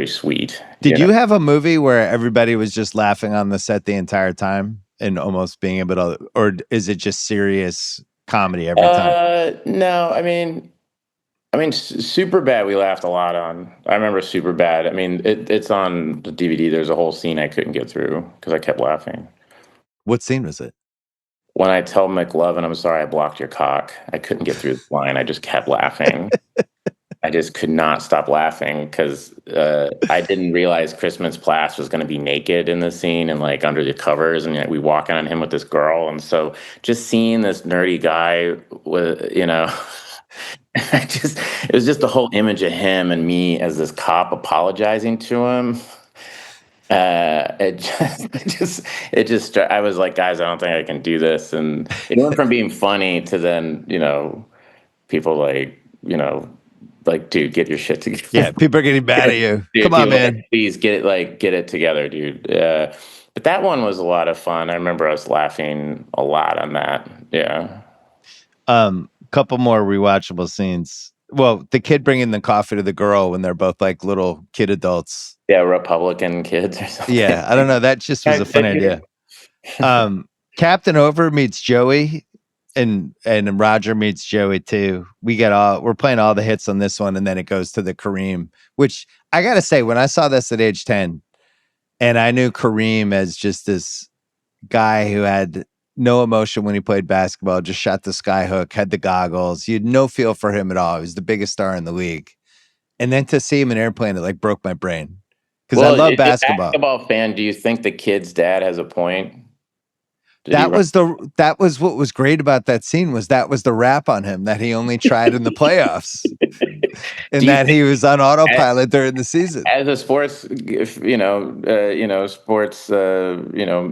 sweet. Did you have a movie where everybody was just laughing on the set the entire time and almost being able to, or is it just serious comedy every time? No, I mean, Superbad we laughed a lot on. I remember Superbad. I mean, it's on the DVD. There's a whole scene I couldn't get through because I kept laughing. What scene was it? When I tell McLovin, I'm sorry, I blocked your cock. I couldn't get through the line. I just kept laughing. I just could not stop laughing because I didn't realize Chris Mintz-Plasse was going to be naked in the scene and like under the covers, and we walk in on him with this girl, and so just seeing this nerdy guy with it was just the whole image of him and me as this cop apologizing to him. I was like, guys, I don't think I can do this, and it went from being funny to then people like, dude, get your shit together. Yeah, people are getting mad at you. Dude, come on, man. Like, please get it together, dude. But that one was a lot of fun. I remember us laughing a lot on that. Yeah. Couple more rewatchable scenes. Well, the kid bringing the coffee to the girl when they're both like little kid adults. Yeah, Republican kids or something. Yeah, I don't know. That just was a fun idea. Captain Over meets Joey. And Roger meets Joey too. We're playing all the hits on this one, and then it goes to the Kareem, which I gotta say, when I saw this at age 10, and I knew Kareem as just this guy who had no emotion when he played basketball, just shot the sky hook, had the goggles. You had no feel for him at all. He was the biggest star in the league. And then to see him in Airplane, it like broke my brain. Because I love basketball. Basketball fan, do you think the kid's dad has a point? That was what was great about that scene was the rap on him that he only tried in the playoffs, and that he was on autopilot during the season. As a sports,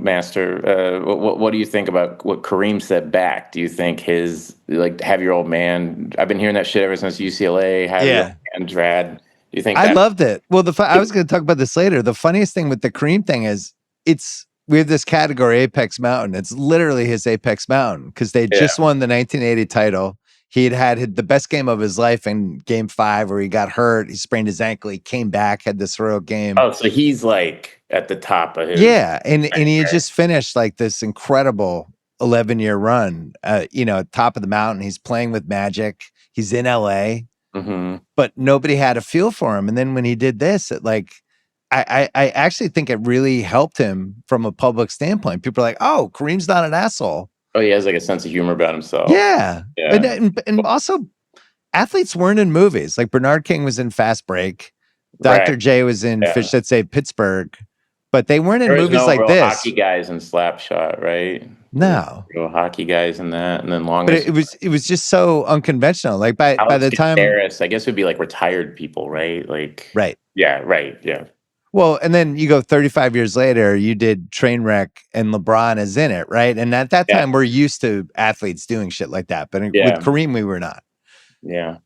master, what do you think about what Kareem said back? Do you think his have your old man? I've been hearing that shit ever since UCLA. Have your old man, Drad. Do you think I loved it? Well, I was going to talk about this later. The funniest thing with the Kareem thing is it's we have this category, Apex Mountain. It's literally his Apex Mountain because they just won the 1980 title. He'd had the best game of his life in game 5 where he got hurt. He sprained his ankle. He came back, had this heroic game. Oh, so he's like at the top of his. Yeah. And he had just finished like this incredible 11-year run, top of the mountain. He's playing with Magic. He's in LA, but nobody had a feel for him. And then when he did this, I actually think it really helped him from a public standpoint. People are like, oh, Kareem's not an asshole. Oh, he has like a sense of humor about himself. Yeah. And also, athletes weren't in movies. Like Bernard King was in Fast Break. Dr. J was in Fish That Saved Pittsburgh. But they weren't in movies like this. Hockey guys in Slapshot, right? No. Real hockey guys in that. And then But it was just so unconventional. Like by the time... Harris, I guess it would be like retired people, right? Like right. Yeah, right. Yeah. Well, and then you go 35 years later, you did Trainwreck and LeBron is in it, right? And at that time, we're used to athletes doing shit like that. But with Kareem, we were not. Yeah.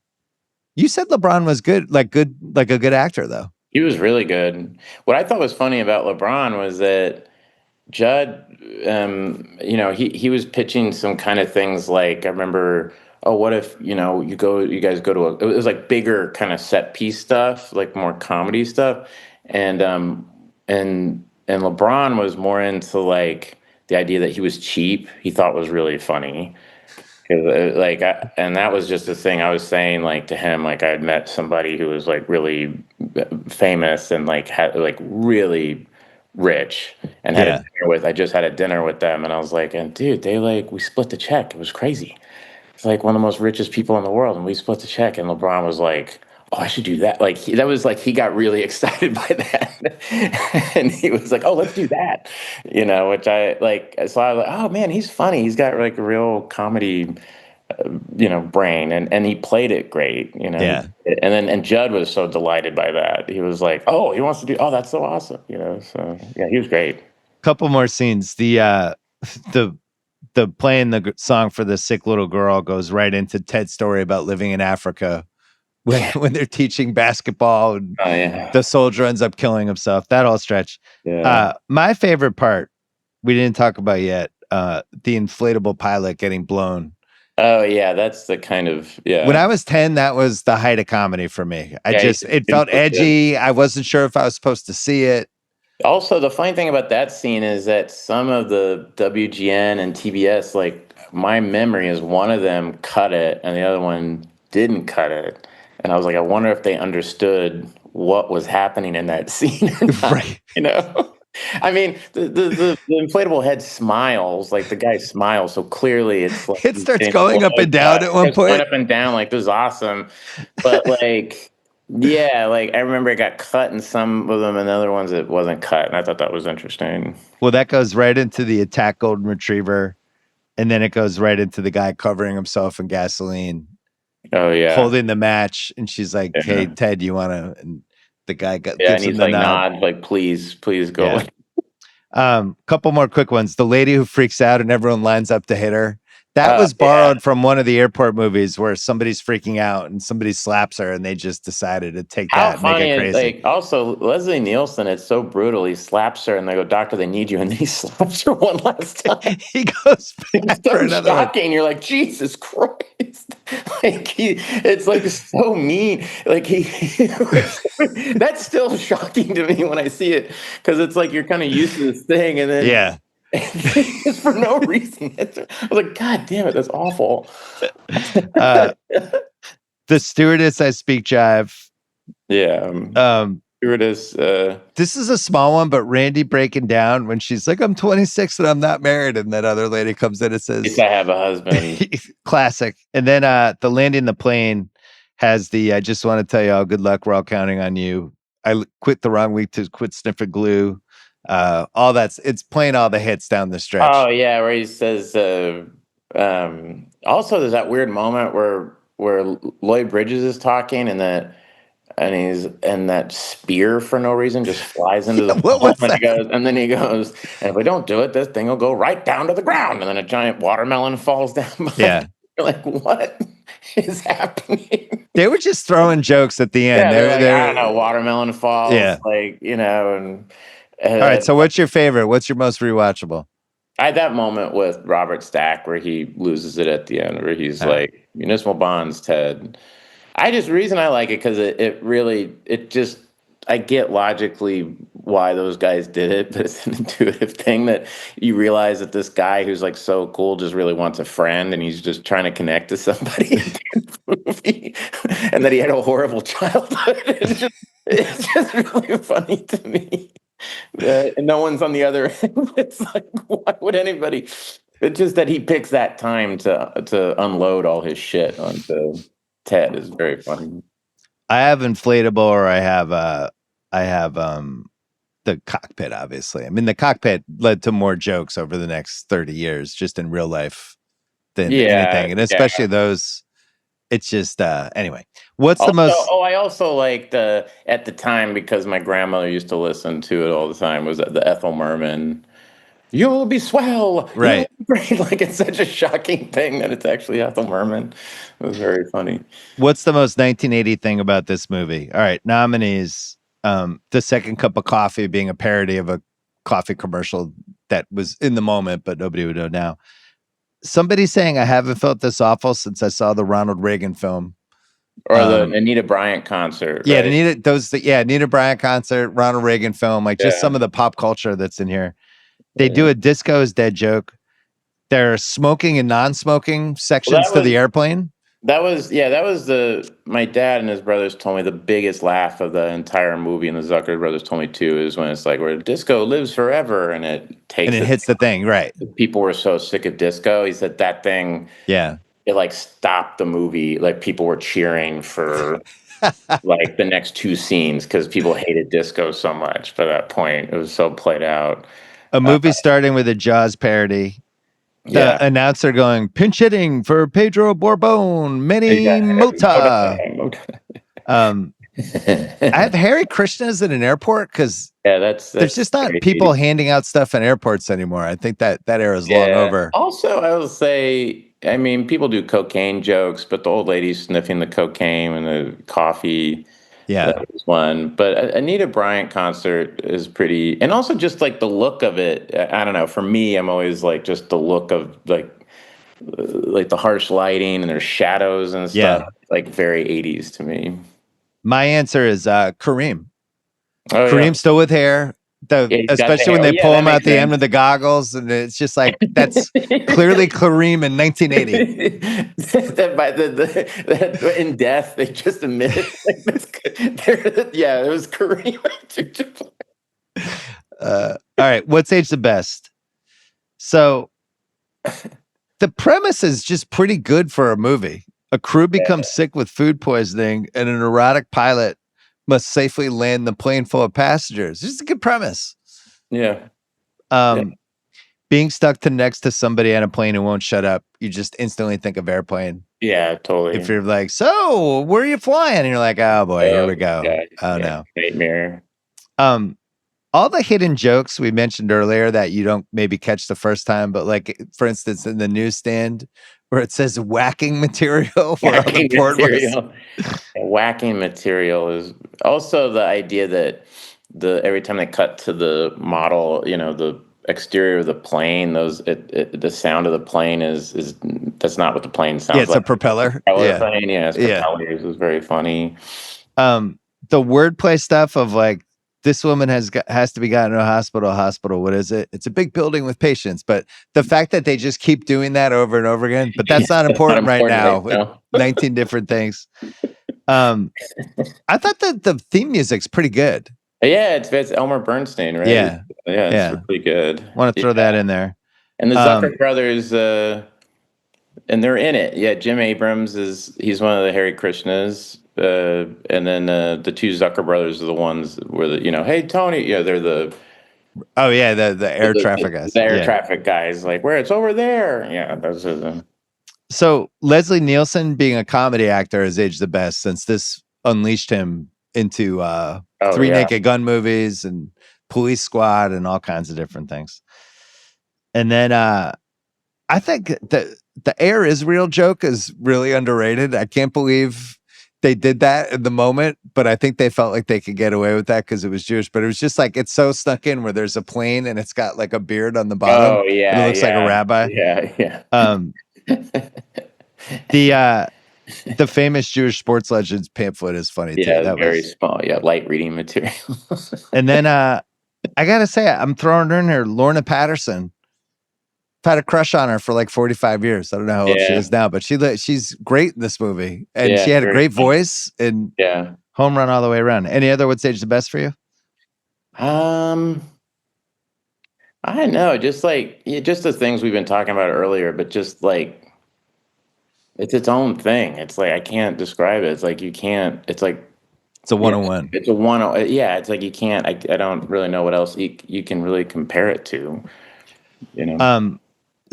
You said LeBron was good, like a good actor, though. He was really good. What I thought was funny about LeBron was that Judd, he was pitching some kind of things like, I remember, what if, you guys go to it was like bigger kind of set piece stuff, like more comedy stuff. And LeBron was more into like the idea that he was cheap. He thought was really funny. And that was just the thing I was saying, like to him, like I had met somebody who was like really famous and like had like really rich and had a dinner with. I just had a dinner with them, and I was like, and dude, we split the check. It was crazy. It's like one of the most richest people in the world, and we split the check. And LeBron was like, oh, I should do that. Like he got really excited by that. And he was like, oh, let's do that. Which I like. So I was like, oh man, he's funny. He's got like a real comedy, brain, and he played it great, Yeah. And Judd was so delighted by that. He was like, oh, he wants to do, oh, that's so awesome. So yeah, he was great. Couple more scenes. The playing the song for the sick little girl goes right into Ted's story about living in Africa. When they're teaching basketball and the soldier ends up killing himself, that whole stretch. Yeah. My favorite part, we didn't talk about yet, the inflatable pilot getting blown. Oh yeah, that's the kind of, When I was 10, that was the height of comedy for me. It felt edgy. Good. I wasn't sure if I was supposed to see it. Also, the funny thing about that scene is that some of the WGN and TBS, like my memory is one of them cut it and the other one didn't cut it. And I was like, I wonder if they understood what was happening in that scene or not, right. I mean, the inflatable head smiles, like the guy smiles, so clearly it's like... It starts going up and down at one point. Going up and down, like, this is awesome. But, like, yeah, like, I remember it got cut in some of them, and the other ones it wasn't cut, and I thought that was interesting. Well, that goes right into the attack golden retriever, and then it goes right into the guy covering himself in gasoline. Oh yeah, holding the match, and she's like, "Hey, Ted, you want to?" And the guy gives and he's him the like, nod, like, please go. Yeah. Couple more quick ones. The lady who freaks out and everyone lines up to hit her. That was borrowed from one of the airport movies where somebody's freaking out and somebody slaps her, and they just decided to take that and make it crazy. Like, also, Leslie Nielsen, it's so brutal. He slaps her, and they go, "Doctor, they need you," and then he slaps her one last time. He goes back for another shocking. One. You're like, Jesus Christ! Like it's like so mean. Like that's still shocking to me when I see it, because it's like you're kind of used to this thing, and then just for no reason. I was like, God damn it, that's awful. The stewardess, I speak jive. Yeah. Stewardess. This is a small one, but Randy breaking down when she's like, I'm 26 and I'm not married. And that other lady comes in and says, I have a husband. Classic. And then the landing the plane has the, I just want to tell you all good luck. We're all counting on you. I quit the wrong week to quit sniffing glue. All it's playing all the hits down the stretch. Oh yeah, where he says also there's that weird moment where Lloyd Bridges is talking and that spear for no reason just flies into the hole, and then he goes, and if we don't do it, this thing will go right down to the ground, and then a giant watermelon falls down. Yeah. You're like, what is happening? They were just throwing jokes at the end. Yeah, they're like, I don't know, watermelon falls. Yeah. Like, and All right. So what's your favorite? What's your most rewatchable? I had that moment with Robert Stack where he loses it at the end, where he's like, "Municipal bonds, Ted." Reason I like it because it really, it just, I get logically why those guys did it, but it's an intuitive thing that you realize that this guy who's like so cool just really wants a friend and he's just trying to connect to somebody in the movie, and that he had a horrible childhood. It's just really funny to me. And no one's on the other end. It's like, why would anybody? It's just that he picks that time to unload all his shit onto Ted is very funny. I have inflatable, or I have the cockpit. Obviously, I mean the cockpit led to more jokes over the next 30 years, just in real life than anything, and especially those. It's just anyway. What's the most? Oh, I also liked at the time because my grandmother used to listen to it all the time. Was the Ethel Merman? You'll be swell, right? You'll be great. Like it's such a shocking thing that it's actually Ethel Merman. It was very funny. What's the most 1980 thing about this movie? All right, nominees. The Second Cup of Coffee being a parody of a coffee commercial that was in the moment, but nobody would know now. Somebody saying I haven't felt this awful since I saw the Ronald Reagan film. Or the Anita Bryant concert. Yeah, right? Anita Bryant concert, Ronald Reagan film, like just some of the pop culture that's in here. They do a disco is dead joke. There are smoking and non-smoking sections to the airplane. That was my dad and his brothers told me the biggest laugh of the entire movie, and the Zucker brothers told me too, is when it's like where disco lives forever and it hits the thing, right? People were so sick of disco. He said that thing, it like stopped the movie. Like people were cheering for like the next two scenes because people hated disco so much. By that point, it was so played out. A movie starting with a Jaws parody. The announcer going, pinch hitting for Pedro Borbón, many Mota. I have Hare Krishnas at an airport because that's there's just not people handing out stuff in airports anymore. I think that era is long over. Also, I will say, I mean, people do cocaine jokes, but the old lady sniffing the cocaine and the coffee. That was one. But Anita Bryant concert is pretty, and also just like the look of it. I don't know. For me, I'm always like just the look of like the harsh lighting and there's shadows and stuff. Like very 80s to me. My answer is Kareem. Oh, Kareem's still with hair. Especially when they pull him out the end with the goggles, and it's just like that's clearly Kareem in 1980. that in death they just admitted. It was Kareem. All right, what's age the best? So the premise is just pretty good for a movie. A crew becomes sick with food poisoning, and an erotic pilot must safely land the plane full of passengers. It's a good premise. Being stuck next to somebody on a plane who won't shut up, you just instantly think of airplane. Yeah, totally. If you're like, so where are you flying? And you're like, oh boy, here we go. No. Nightmare. All the hidden jokes we mentioned earlier that you don't maybe catch the first time, but like, for instance, in the newsstand where it says whacking material. Whacking material is also the idea that every time they cut to the model, the exterior of the plane, the sound of the plane is that's not what the plane sounds like. It's a propeller. Plane. It's propellers. It was very funny. The wordplay stuff of like, this woman has to be gotten to a hospital. What is it? It's a big building with patients. But the fact that they just keep doing that over and over again, but that's not important right now. 19 different things. I thought that the theme music's pretty good. Yeah, it's Elmer Bernstein, right? Yeah, it's pretty good. Want to throw that in there. And the Zucker brothers, and they're in it. Yeah, Jim Abrams he's one of the Hare Krishnas. And then the two Zucker brothers are the ones where hey Tony, they're the the air traffic guys. The air traffic guys, like where it's over there. Yeah, those are them. So Leslie Nielsen, being a comedy actor, has aged the best since this unleashed him into Three Naked Gun movies and Police Squad and all kinds of different things. And then I think the Air Israel joke is really underrated. I can't believe they did that in the moment, but I think they felt like they could get away with that because it was Jewish. But it was just like it's so snuck in where there's a plane and it's got like a beard on the bottom Oh and it yeah, looks like a yeah, rabbi. yeah. Um, the famous Jewish sports legends pamphlet is funny too. Yeah, That very was, small. Yeah, light reading material. and then I gotta say I'm throwing her in here, Lorna Patterson. I've had a crush on her for like 45 years. I don't know how old she Yeah, is now, but she's great in this movie, and yeah, she had a very great funny. voice and Yeah. home run all the way around. Any other would stage the best for you? Um, I don't know, just like just the things we've been talking about earlier, but just like it's its own thing. It's like I can't describe it. It's like you can't. It's like It's a yeah, 101. it's a one. Yeah, it's like you can't. I don't really know what else you can really compare it to. You know.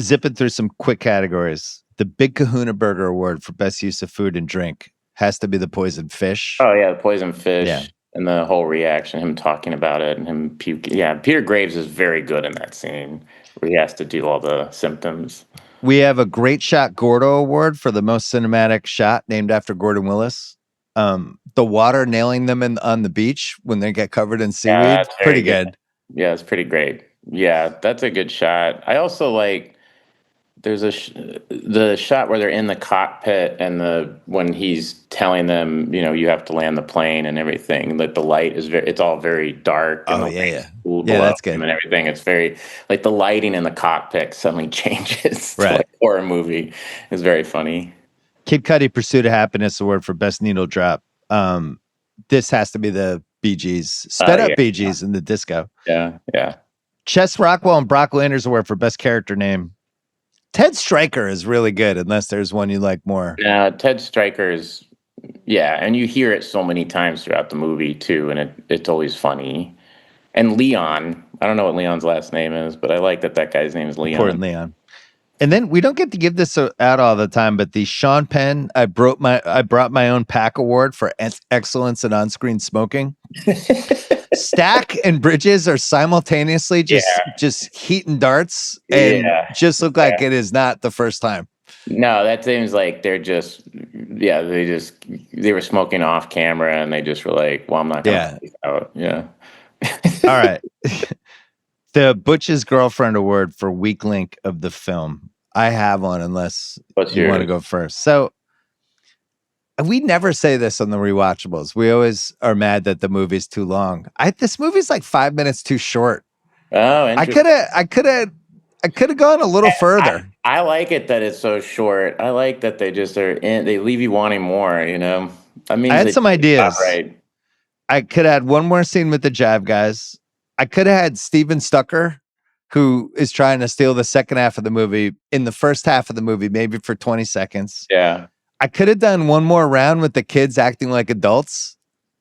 Zipping through some quick categories. The Big Kahuna Burger Award for best use of food and drink has to be the poisoned fish. Oh yeah, the poison Yeah. fish and the whole reaction, him talking about it and him puking. Yeah, Peter Graves is very good in that scene where he has to do all the symptoms. We have a Great Shot Gordo Award for the most cinematic shot named after Gordon Willis. The water nailing them on the beach when they get covered in Yeah, seaweed. that's Pretty very good. good. Yeah, it's pretty great. Yeah, that's a good shot. I also like there's the shot where they're in the cockpit and the when he's telling them, you have to land the plane and everything. That the light is it's all very dark and Oh the yeah, light's yeah. cool Yeah, below that's him good. and everything. It's very like the lighting in the cockpit suddenly changes to Right. like horror movie. It's very funny. Kid Cudi Pursuit of Happiness Award for best needle drop. This has to be the Bee Gees. Sped up Yeah, Bee Gees in the disco. yeah. Chess Rockwell and Brock Landers Award for best character name. Ted Stryker is really good, unless there's one you like more. Now Ted Stryker's and you hear it so many times throughout the movie too, and it's always funny. And Leon, I don't know what Leon's last name is, but I like that guy's name is Leon. Important Leon. And then we don't get to give this out all the time, but the Sean Penn I brought my own pack award for excellence in on-screen smoking. Stack and Bridges are simultaneously just heating darts and just look like it is not the first time. No, that seems like they're just they were smoking off camera and they just were like, well, I'm not gonna take out. Yeah. All right. The Butch's Girlfriend Award for weak link of the film. I have one unless you want to go first. So we never say this on the Rewatchables. We always are mad that the movie's too long. This movie's like 5 minutes too short. Oh, interesting. I could have gone a little further. I like it that it's so short. I like that they just they leave you wanting more, I mean, I had some ideas. Right. I could have had one more scene with the Jive Guys. I could have had Steven Stucker, who is trying to steal the second half of the movie in the first half of the movie, maybe for 20 seconds. Yeah. I could have done one more round with the kids acting like adults.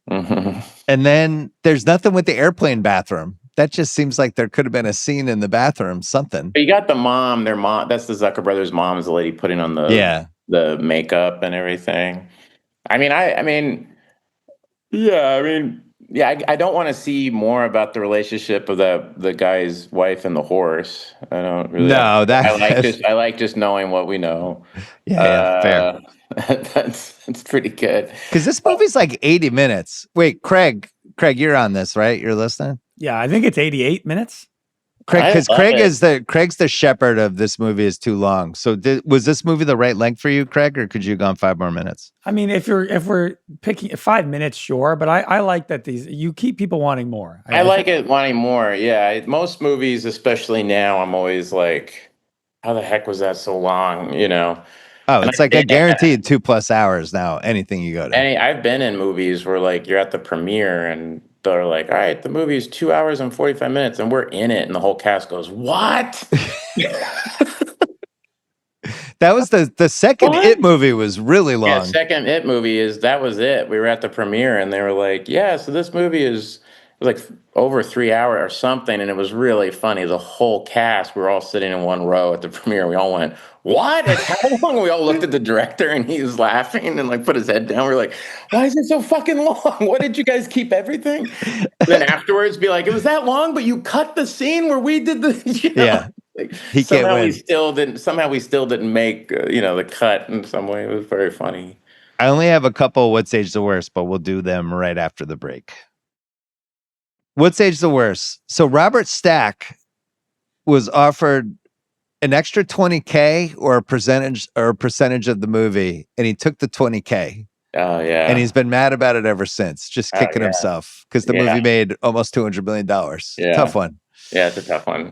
Mm-hmm. And then there's nothing with the airplane bathroom. That just seems like there could have been a scene in the bathroom, something. But you got the mom, their mom, that's the Zucker brothers' mom, is the lady putting on the makeup and everything. I don't want to see more about the relationship of the guy's wife and the horse. I don't really. No, I like just knowing what we know. Yeah, fair. That's pretty good. Because this movie's like 80 minutes. Wait, Craig, you're on this, right? You're listening? Yeah, I think it's 88 minutes. Craig, because Craig's the shepherd of this movie is too long. So was this movie the right length for you, Craig, or could you have gone 5 more minutes? I mean, if we're picking 5 minutes, sure, but I like that you keep people wanting more. I like it wanting more. Yeah, most movies, especially now, I'm always like, how the heck was that so long? Oh, it's like a guaranteed 2+ hours now. Anything you go to. I've been in movies where like you're at the premiere and they're like, all right, the movie is 2 hours and 45 minutes and we're in it. And the whole cast goes, what? That was the second It movie was really long. Yeah, second It movie that was it. We were at the premiere and they were like, yeah, so this movie was like over 3 hours or something. And it was really funny. The whole cast, we were all sitting in one row at the premiere. We all went, what? It's how long? We all looked at the director and he was laughing and like put his head down. We were like, why is it so fucking long? What did you guys keep everything? And then afterwards be like, it was that long, but you cut the scene where we did the, Yeah. Like, he can't win. Somehow we still didn't make, the cut in some way. It was very funny. I only have a couple What's Age the Worst, but we'll do them right after the break. What's Age the Worst? So Robert Stack was offered an extra $20K or a percentage of the movie, and he took the $20K. Oh yeah. And he's been mad about it ever since, just kicking himself because the movie made almost $200 million. Yeah. Tough one. Yeah, it's a tough one.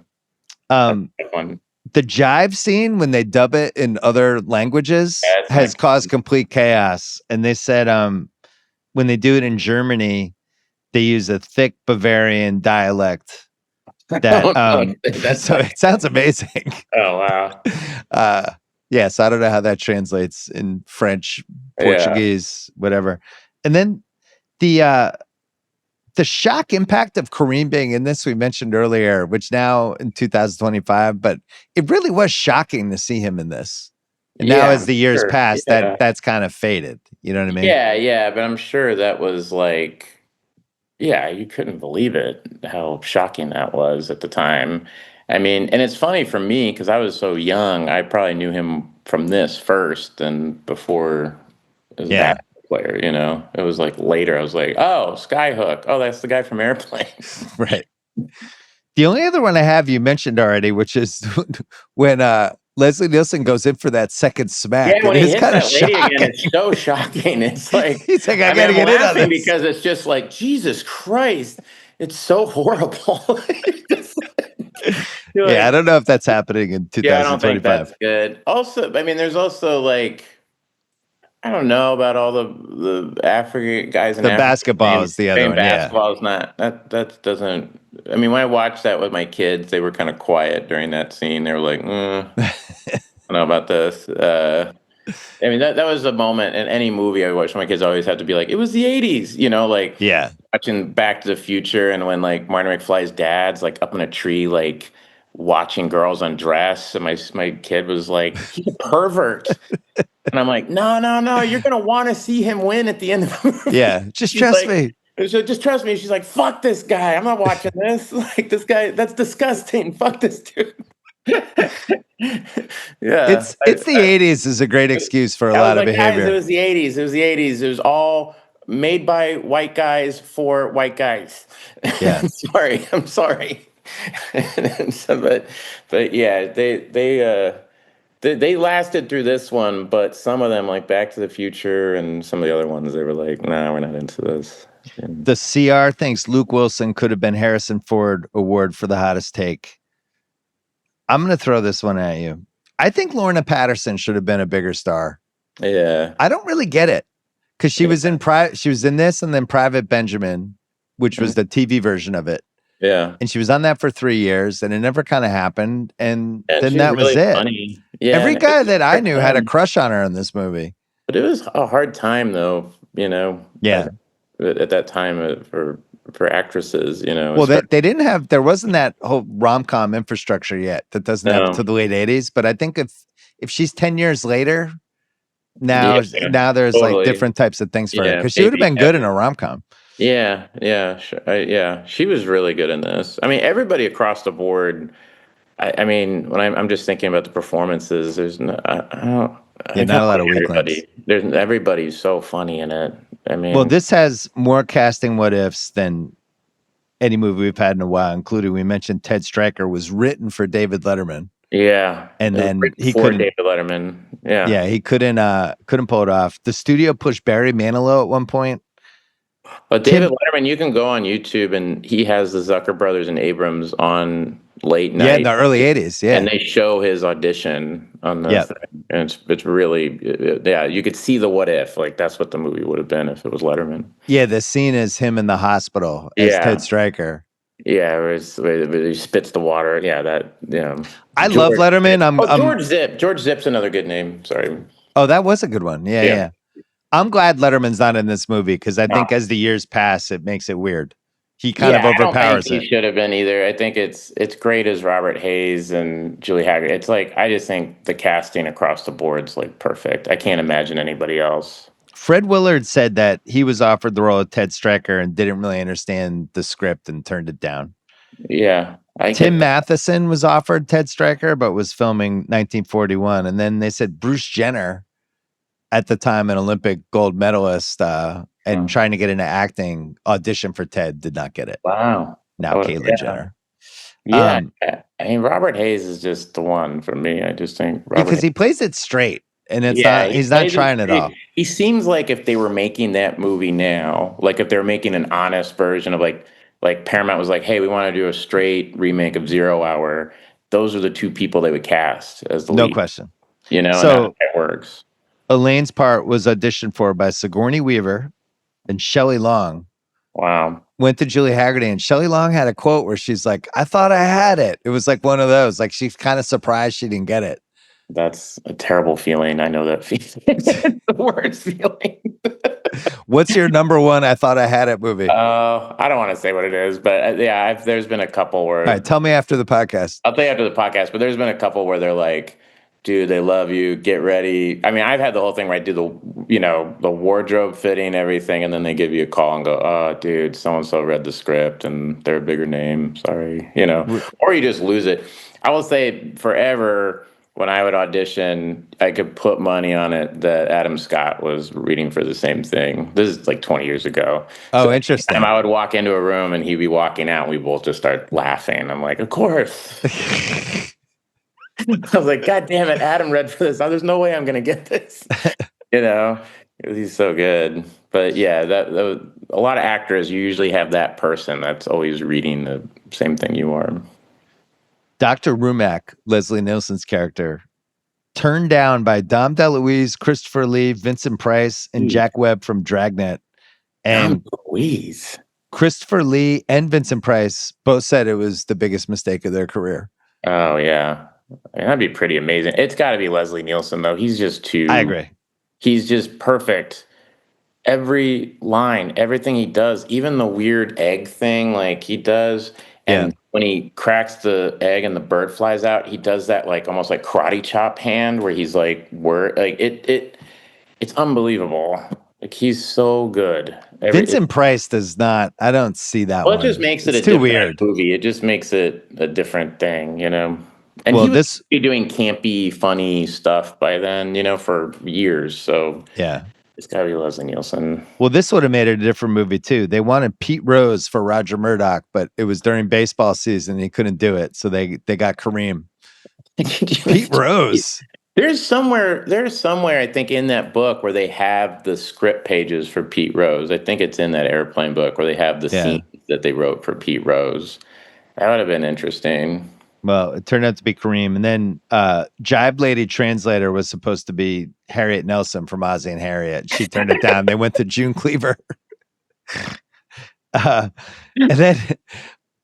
The jive scene when they dub it in other languages has caused complete chaos. And they said when they do it in Germany, they use a thick Bavarian dialect. That so it sounds amazing. Oh wow. Yeah, so I don't know how that translates in French, Portuguese, whatever. And then the shock impact of Kareem being in this we mentioned earlier, which now in 2025, but it really was shocking to see him in this. And now as the years pass, that's kind of faded. You know what I mean? Yeah, but I'm sure that was like, yeah, you couldn't believe it, how shocking that was at the time. I mean, and it's funny for me because I was so young, I probably knew him from this first and before as a basketball player, you know? It was like later, I was like, oh, Skyhook. Oh, that's the guy from Airplane. Right. The only other one I have you mentioned already, which is when Leslie Nielsen goes in for that second smack. Yeah, when he hits that lady again, it's so shocking. It's like, he's like, I gotta get in on this. Because it's just like, Jesus Christ, it's so horrible. Yeah, I don't know if that's happening in 2025. Yeah, I don't think that's good. Also, I mean, there's also like, I don't know about all the African guys in the basketball is the other one. Basketball is not that doesn't. I mean, when I watched that with my kids, they were kind of quiet during that scene. They were like, I don't know about this. I mean, that was a moment in any movie I watched. My kids always have to be like, it was the 80s, you know, like watching Back to the Future and when like Marty McFly's dad's like up in a tree, like watching girls undress. And my kid was like, he's a pervert. And I'm like, no, you're going to want to see him win at the end of the movie. Yeah, just trust me. So just trust me. She's like, fuck this guy. I'm not watching this. Like, this guy, that's disgusting. Fuck this dude. It's the 80s is a great excuse for a lot of behavior. Guys, it was the 80s. It was all made by white guys for white guys. Yeah. I'm sorry. but yeah, they lasted through this one, but some of them, like Back to the Future and some of the other ones, they were like, nah, we're not into this. The CR thinks Luke Wilson could have been Harrison Ford award for the hottest take. I'm going to throw this one at you. I think Lorna Patterson should have been a bigger star. Yeah. I don't really get it because she was in this and then Private Benjamin, which was the TV version of it. Yeah. And she was on that for 3 years and it never kind of happened. And then that was it. Funny. Yeah, every guy that I knew had a crush on her in this movie. But it was a hard time though, you know? Yeah. At that time for actresses, you know. Well, there wasn't that whole rom-com infrastructure yet that doesn't have to the late 80s. But I think if she's 10 years later, now there's totally. Like different types of things for her. Because she would have been good in a rom-com. Yeah. She was really good in this. I mean, everybody across the board. I mean, when I'm just thinking about the performances, there's not a lot of weak links. Everybody's so funny in it. I mean, well, this has more casting what ifs than any movie we've had in a while, including we mentioned Ted Stryker was written for David Letterman. Yeah, and then he couldn't. David Letterman. Yeah, he couldn't pull it off. The studio pushed Barry Manilow at one point. But David Letterman, you can go on YouTube and he has the Zucker brothers and Abrams on late night. Yeah, in the early 80s. Yeah. And they show his audition on the thing. And it's really, you could see the what if. Like, that's what the movie would have been if it was Letterman. Yeah, the scene is him in the hospital as Ted Stryker. Yeah, where he spits the water. Yeah, I love Letterman. George Zip. George Zip's another good name. Sorry. Oh, that was a good one. Yeah. I'm glad Letterman's not in this movie because I think as the years pass, it makes it weird. He kind of overpowers I don't think he should have been either. I think it's great as Robert Hayes and Julie Hagerty. It's like, I just think the casting across the board's like perfect. I can't imagine anybody else. Fred Willard said that he was offered the role of Ted Stryker and didn't really understand the script and turned it down. Yeah. Tim Matheson was offered Ted Stryker, but was filming 1941. And then they said Bruce Jenner at the time an Olympic gold medalist, and trying to get into acting, auditioned for Ted, did not get it. Wow. Now Caitlyn Jenner. Yeah, I mean, Robert Hayes is just the one for me. I just think because he plays it straight, and it's Yeah, not. He's not trying at all. He seems like if they were making that movie now, like if they're making an honest version of like Paramount was like, hey, we want to do a straight remake of 0 Hour. Those are the two people they would cast as the No lead. question. You know, So and that works. Elaine's part was auditioned for by Sigourney Weaver and Shelley Long. Wow. Went to Julie Hagerty, and Shelley Long had a quote where she's like, I thought I had it. It was like one of those, like she's kind of surprised she didn't get it. That's a terrible feeling. I know that feeling. It's the worst feeling. What's your number one I thought I had it movie? I don't want to say what it is, but yeah, there's been a couple where. All right, tell me after the podcast. I'll tell you after the podcast, but there's been a couple where they're like, dude, they love you. Get ready. I mean, I've had the whole thing where I do the wardrobe fitting, everything, and then they give you a call and go, oh, dude, so-and-so read the script and they're a bigger name. Sorry, or you just lose it. I will say forever when I would audition, I could put money on it that Adam Scott was reading for the same thing. This is like 20 years ago. Oh, so interesting. I would walk into a room and he'd be walking out and we both just start laughing. I'm like, of course. I was like, God damn it, Adam read for this. There's no way I'm going to get this. He's so good. But yeah, that a lot of actors, you usually have that person that's always reading the same thing you are. Dr. Rumack, Leslie Nielsen's character, turned down by Dom DeLuise, Christopher Lee, Vincent Price, and Jack Webb from Dragnet. And Louise. Christopher Lee and Vincent Price both said it was the biggest mistake of their career. Oh, yeah. I mean, that'd be pretty amazing. It's got to be Leslie Nielsen, though. He's just too... I agree. He's just perfect. Every line, everything he does, even the weird egg thing, like he does. And when he cracks the egg and the bird flies out, he does that like almost like karate chop hand where he's like, it's unbelievable. Like he's so good. Vincent Price does not. I don't see that. Well, it just makes it too weird movie. It just makes it a different thing, And well, he was doing campy, funny stuff by then, for years. So yeah, it's got to be Leslie Nielsen. Well, this would have made it a different movie too. They wanted Pete Rose for Roger Murdoch, but it was during baseball season. And he couldn't do it, so they got Kareem. Pete Rose. There's somewhere I think in that book where they have the script pages for Pete Rose. I think it's in that airplane book where they have the scenes that they wrote for Pete Rose. That would have been interesting. Well, it turned out to be Kareem. And then Jive Lady Translator was supposed to be Harriet Nelson from Ozzie and Harriet. She turned it down. They went to June Cleaver. And then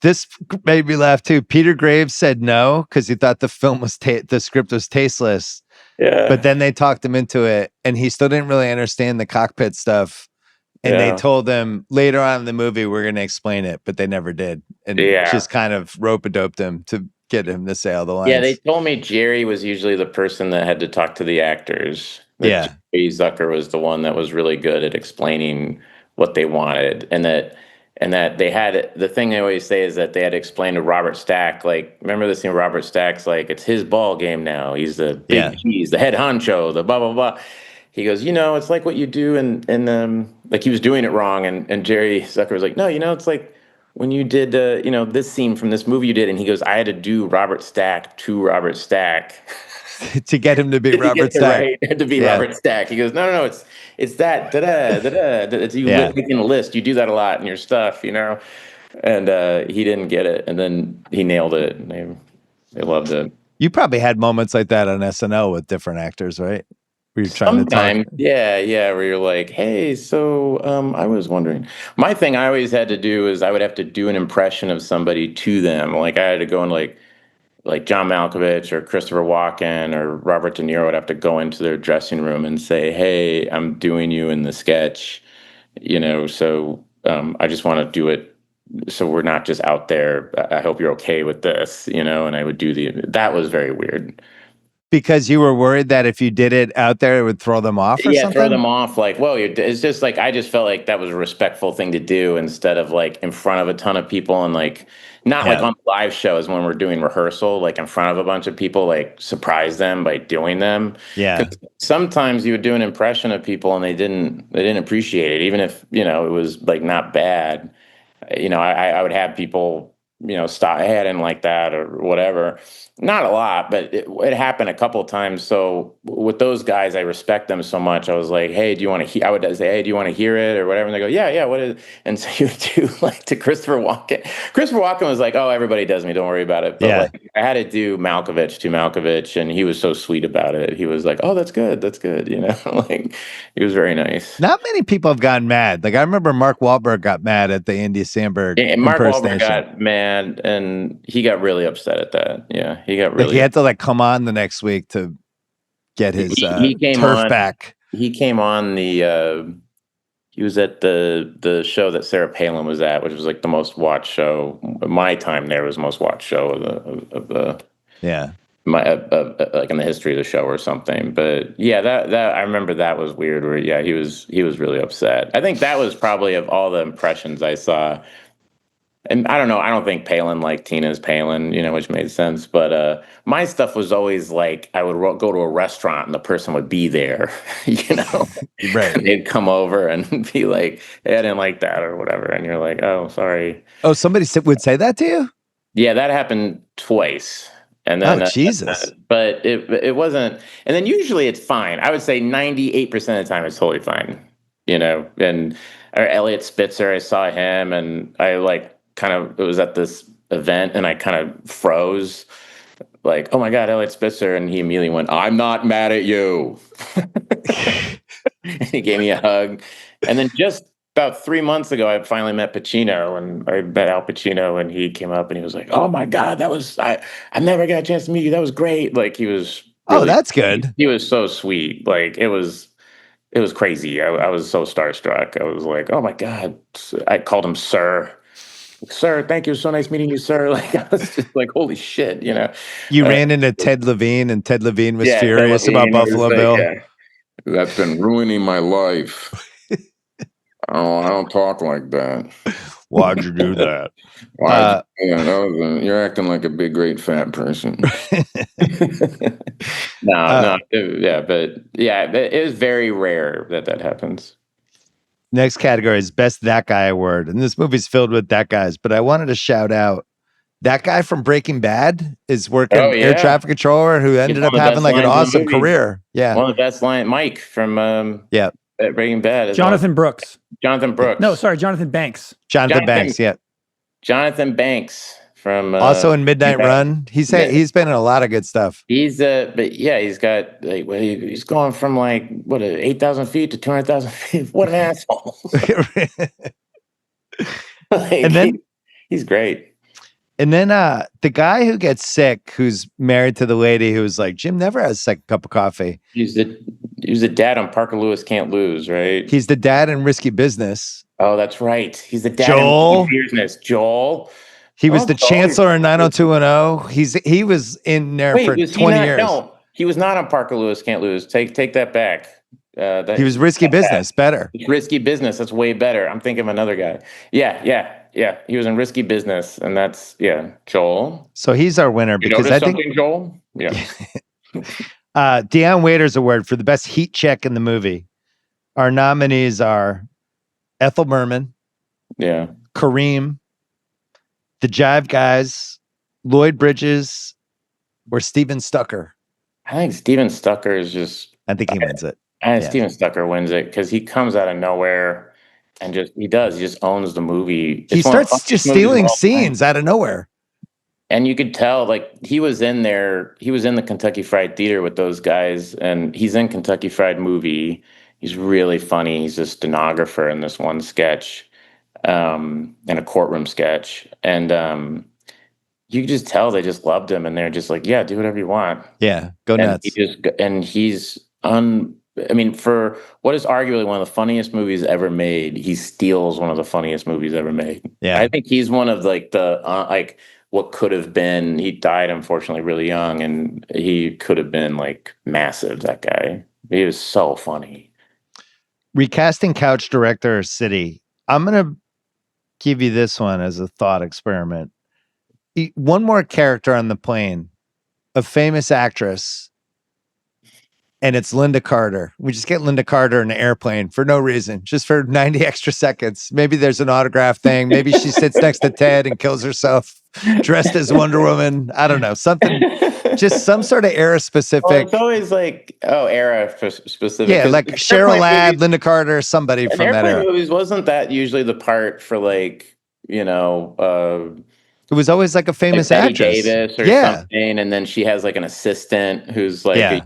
this made me laugh too. Peter Graves said no because he thought the film was the script was tasteless. Yeah. But then they talked him into it, and he still didn't really understand the cockpit stuff. And they told him later on in the movie, we're going to explain it, but they never did. And just kind of rope-a-doped him to get him to say all the lines. Yeah, they told me Jerry was usually the person that had to talk to the actors. Jerry Zucker was the one that was really good at explaining what they wanted. And that they had, the thing they always say is that they had to explain to Robert Stack, like, remember the scene where Robert Stack's like, it's his ball game now. He's the big cheese, the head honcho, the blah, blah, blah. He goes, it's like what you do and like he was doing it wrong. And Jerry Zucker was like, no, it's like when you did, this scene from this movie you did. And he goes, I had to do Robert Stack to Robert Stack. to get him to be Robert Stack. To be Robert Stack. He goes, no, it's that, da-da. It's you making a list. You do that a lot in your stuff, And he didn't get it. And then he nailed it. And they loved it. You probably had moments like that on SNL with different actors, right? Where you're trying Sometimes, to talk. Yeah, where you're like, hey, so I was wondering. My thing I always had to do is I would have to do an impression of somebody to them. Like I had to go and like John Malkovich or Christopher Walken or Robert De Niro would have to go into their dressing room and say, hey, I'm doing you in the sketch, so I just want to do it so we're not just out there. I hope you're okay with this, and I would that was very weird. Because you were worried that if you did it out there, it would throw them off or something? Throw them off. Like, whoa, it's just like, I just felt like that was a respectful thing to do instead of like in front of a ton of people and like Not like Yeah. on live shows when we're doing rehearsal, like in front of a bunch of people, like surprise them by doing them. Yeah. 'Cause sometimes you would do an impression of people and they didn't appreciate it, even if, you know, it was like not bad. You know, I would have people, you know, stop, hey, I didn't like that or whatever. Not a lot, but it happened a couple of times. So with those guys, I respect them so much. I was like, hey, do you want to hear? I would say, hey, do you want to hear it or whatever? And they go, yeah, what is it? And so you do like to Christopher Walken. Christopher Walken was like, oh, everybody does me. Don't worry about it. But Yeah. like, I had to do Malkovich, and he was so sweet about it. He was like, oh, that's good. That's good. You know, like he was very nice. Not many people have gotten mad. Like I remember Mark Wahlberg got mad at the Andy Samberg And Mark Wahlberg impersonation. got mad, and he got really upset at that. Yeah, he got Like really. he had to like come on the next week to get his He came turf on- back. He came on the. He was at the show that Sarah Palin was at, which was like the most watched show. My time there was the most watched show of the Yeah. like in the history of the show or something. But yeah, that I remember that was weird. Where yeah, he was really upset. I think that was probably of all the impressions I saw. And I don't know. I don't think Palin liked Tina's Palin, you know, which made sense. But my stuff was always like I would go to a restaurant and the person would be there, you know. Right. And they'd come over and be like, "Hey, I didn't like that" or whatever, and you're like, "Oh, sorry." Oh, somebody would say that to you? Yeah, that happened twice. And then, Jesus. But it wasn't. And then usually it's fine. I would say 98% of the time it's totally fine, you know. And or Elliot Spitzer, I saw him, and I like kind of it was at this event, and I kind of froze, like, "Oh my God, Elliot Spitzer!" And he immediately went, "I'm not mad at you." And he gave me a hug. And then just about 3 months ago, I finally met Pacino, and I met Al Pacino, and he came up and he was like, "Oh my God, that was I never got a chance to meet you. That was great." Like he was Oh, that's good. He was so sweet. Like it was crazy. I was so starstruck. I was like, "Oh my God." I called him sir. Sir, thank you. So nice meeting you, sir. Like I was just like, holy shit, you know. You ran into Ted Levine, and Ted Levine was Yeah, Ted furious Levine about was Buffalo like, Bill. yeah. That's been ruining my life. I don't talk like that. Why'd you do that? You're acting like a big, great fat person. No, but it is very rare that happens. Next category is Best That Guy Award. And this movie's filled with that guys, but I wanted to shout out that guy from Breaking Bad is working air traffic controller who ended up having like an awesome career. Yeah. One of the best lines, Mike from Breaking Bad. Jonathan Brooks. Jonathan Brooks. No, sorry, Jonathan Banks. Jonathan Banks, yeah. Jonathan Banks from also in Midnight Run. He's been in a lot of good stuff. He's he's got like he's going from like 8,000 feet to 200,000 feet. What an asshole! And then he's great. And then the guy who gets sick, who's married to the lady who's like, Jim never has a second cup of coffee. He was the dad on Parker Lewis Can't Lose, right? He's the dad in Risky Business. Oh, that's right. He's the dad Joel. in Risky Business. Joel. He was the chancellor in 90210. He was in there for 20 years. No, he was not on Parker Lewis Can't Lose. Take that back. He was Risky Business. Better. Risky Business. That's way better. I'm thinking of another guy. Yeah. He was in Risky Business, and that's Joel. So he's our winner because I think Joel. Yeah. Deion Waiters Award for the best heat check in the movie. Our nominees are Ethel Merman, Kareem, the Jive Guys, Lloyd Bridges, or Steven Stucker. I think Steven Stucker is just. I think he wins it. Steven Stucker wins it because he comes out of nowhere and he just owns the movie. He starts just stealing scenes out of nowhere. And you could tell, like, he was in the Kentucky Fried Theater with those guys, and he's in Kentucky Fried Movie. He's really funny. He's a stenographer in this one sketch, in a courtroom sketch. And you could just tell they just loved him, and they're just like, yeah, do whatever you want. Yeah, go nuts. I mean, for what is arguably one of the funniest movies ever made, he steals one of the funniest movies ever made. Yeah, I think he's one of like the what could have been. He died unfortunately really young, and he could have been like massive. That guy, he was so funny. Recasting Couch Director or City. I'm gonna give you this one as a thought experiment. one more character on the plane, a famous actress, and it's Linda Carter. We just get Linda Carter in an airplane for no reason, just for 90 extra seconds. Maybe there's an autograph thing. Maybe she sits next to Ted and kills herself dressed as Wonder Woman. I don't know. Something, just some sort of era specific. Well, it's always like, era specific. Yeah, like Cheryl Ladd, Linda Carter, somebody from that era. Movies, wasn't that usually the part for like, it was always like a famous like actress. Davis or something, and then she has like an assistant who's like a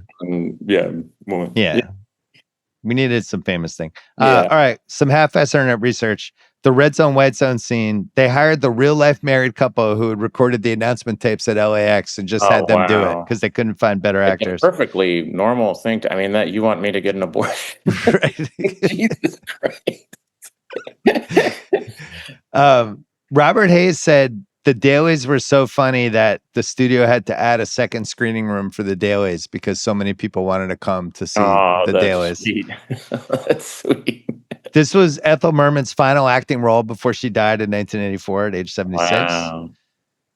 woman. Yeah. We needed some famous thing. All right, some half-ass internet research. The red zone, white zone scene, they hired the real-life married couple who had recorded the announcement tapes at LAX and just had them do it because they couldn't find better actors. It's a perfectly normal thing. That you want me to get an abortion. Right. Jesus Christ. Robert Hayes said the dailies were so funny that the studio had to add a second screening room for the dailies because so many people wanted to come to see the dailies. Sweet. That's sweet. This was Ethel Merman's final acting role before she died in 1984 at age 76. Wow.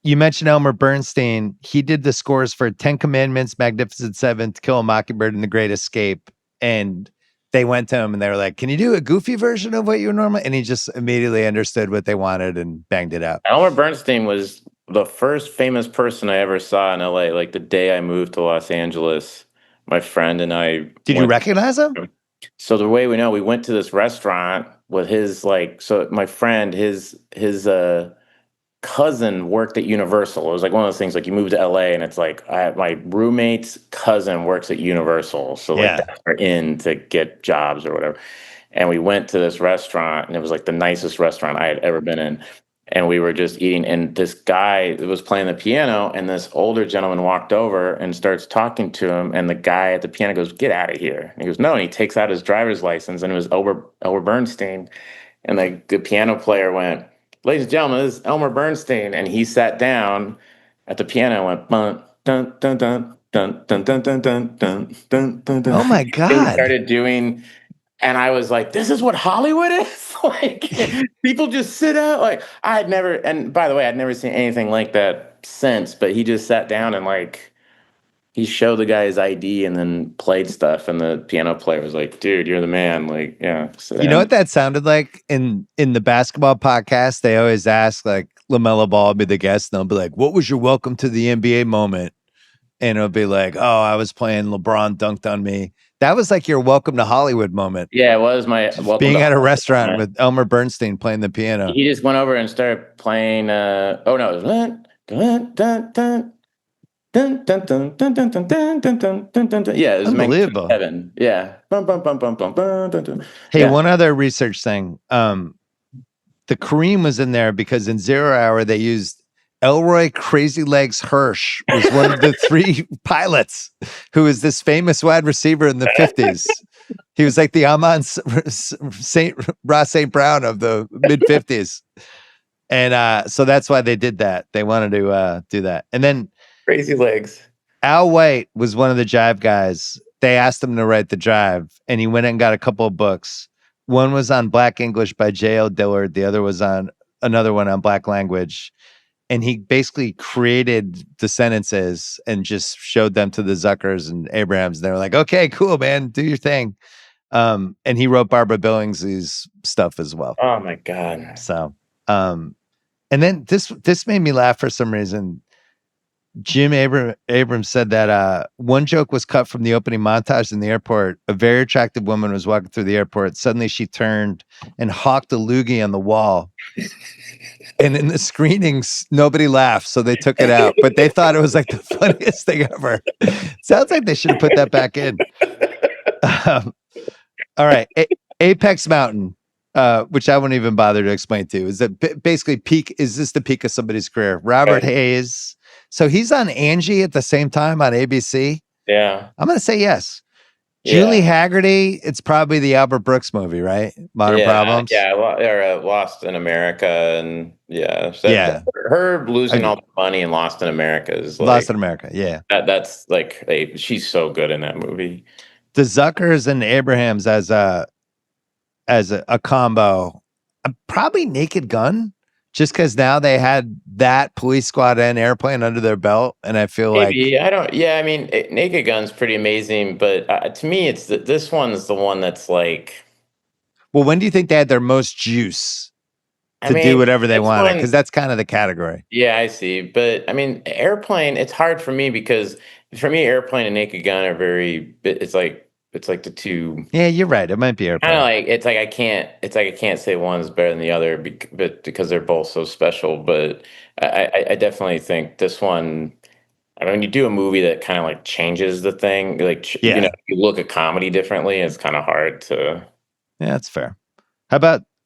You mentioned Elmer Bernstein. He did the scores for 10 Commandments, Magnificent Seven, To Kill a Mockingbird, and The Great Escape. And they went to him and they were like, can you do a goofy version of what you normally? And he just immediately understood what they wanted and banged it out. Elmer Bernstein was the first famous person I ever saw in LA. Like the day I moved to Los Angeles, my friend and I. Did you recognize him? So the way we know, we went to this restaurant with my friend, his cousin worked at Universal. It was like one of those things, like you move to LA and it's like my roommate's cousin works at Universal. So like we're in to get jobs or whatever. And we went to this restaurant and it was like the nicest restaurant I had ever been in. And we were just eating, and this guy was playing the piano, and this older gentleman walked over and starts talking to him, and the guy at the piano goes, "Get out of here." And he goes, "No," and he takes out his driver's license, and it was Elmer Bernstein. And the piano player went, "Ladies and gentlemen, this is Elmer Bernstein." And he sat down at the piano and went, dun, dun, dun, dun, dun, dun, dun, dun, dun, dun, dun, dun. Oh my God. And he started doing, and I was like, this is what Hollywood is? Like, people just sit out. Like, and by the way, I'd never seen anything like that since, but he just sat down and like, he showed the guy his ID and then played stuff. And the piano player was like, dude, you're the man. Like, yeah. You know what that sounded like? In the basketball podcast, they always ask, like, LaMelo Ball will be the guest, and they'll be like, what was your welcome to the NBA moment? And it'll be like, oh, I was playing, LeBron dunked on me. That was like your welcome to Hollywood moment. Yeah, it was my welcome being to at a Hollywood restaurant moment. with Elmer Bernstein playing the piano. He just went over and started playing, it was dun, dun, dun, dun. Dun, dun, dun, dun, dun, dun, dun, dun, dun, dun, dun, dun. Yeah, it was unbelievable. Heaven. Yeah. Bum, bum, bum, bum, bum, bum, dun, dun. Hey, Yeah. one other research thing. The Kareem was in there because in 0 Hour they used Elroy Crazy Legs Hirsch, was one of the three pilots, who was this famous wide receiver in the 50s. He was like the Amon Ross St. Brown of the mid 50s. And so that's why they did that. They wanted to do that. And then Crazy Legs. Al White was one of the Jive guys. They asked him to write the Jive, and he went and got a couple of books. One was on Black English by J.L. Dillard. The other was on another one on Black language. And he basically created the sentences and just showed them to the Zuckers and Abrahams. And they were like, okay, cool, man, do your thing. And he wrote Barbara Billingsley's stuff as well. Oh my God. So, and then this made me laugh for some reason. Jim Abrams said that one joke was cut from the opening montage in the airport. A very attractive woman was walking through the airport. Suddenly she turned and hawked a loogie on the wall. And in the screenings, nobody laughed, so they took it out. But they thought it was like the funniest thing ever. Sounds like they should have put that back in. All right. Apex Mountain, which I wouldn't even bother to explain to you, is that basically is this the peak of somebody's career? Robert Hayes. So he's on Angie at the same time on ABC. Yeah. I'm going to say yes. Yeah. Julie Hagerty, it's probably the Albert Brooks movie, right? Modern Problems. Yeah, or Lost in America, and her losing all the money in Lost in America is like, Lost in America. Yeah, that's like she's so good in that movie. The Zuckers and Abrahams as a combo. Probably Naked Gun. Just because now they had that Police Squad and Airplane under their belt, and I feel Maybe like, I don't. Yeah, I mean, Naked Gun's pretty amazing, but to me, it's this one's the one that's like. well, when do you think they had their most juice I to do mean, whatever they this wanted? one. Because that's kind of the category. Yeah, I see. But I mean, Airplane. It's hard for me because for me, Airplane and Naked Gun are very. It's like the two. Yeah, you're right. It might be Kind of Airplane. like it's like I can't. It's like I can't say one's better than the other, but because they're both so special. But I definitely think this one. I mean, when you do a movie that kind of like changes the thing, like Yeah, you look at comedy differently. It's kind of hard to. yeah, that's fair. How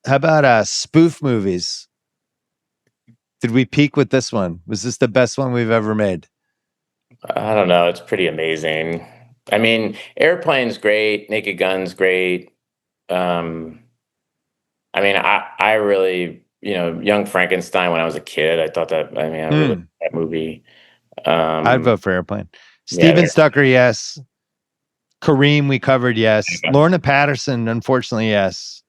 about spoof movies? Did we peak with this one? Was this the best one we've ever made? I don't know. It's pretty amazing. I mean, Airplane's great. Naked Gun's great. Um, I mean, I really, Young Frankenstein when I was a kid, I thought that. I mean, I really liked that movie. I'd vote for Airplane. Yeah, Steven Stucker, yes. Kareem, we covered, yes. Lorna Patterson, unfortunately, yes.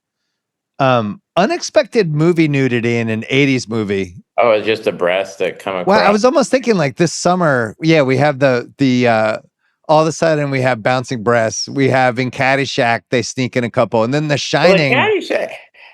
Unexpected movie nudity in an 80s movie. oh, it's just a breast that come across. Well, I was almost thinking like this summer, yeah, we have the all of a sudden we have bouncing breasts. We have in Caddyshack, they sneak in a couple, and then The Shining. Well, Caddyshack.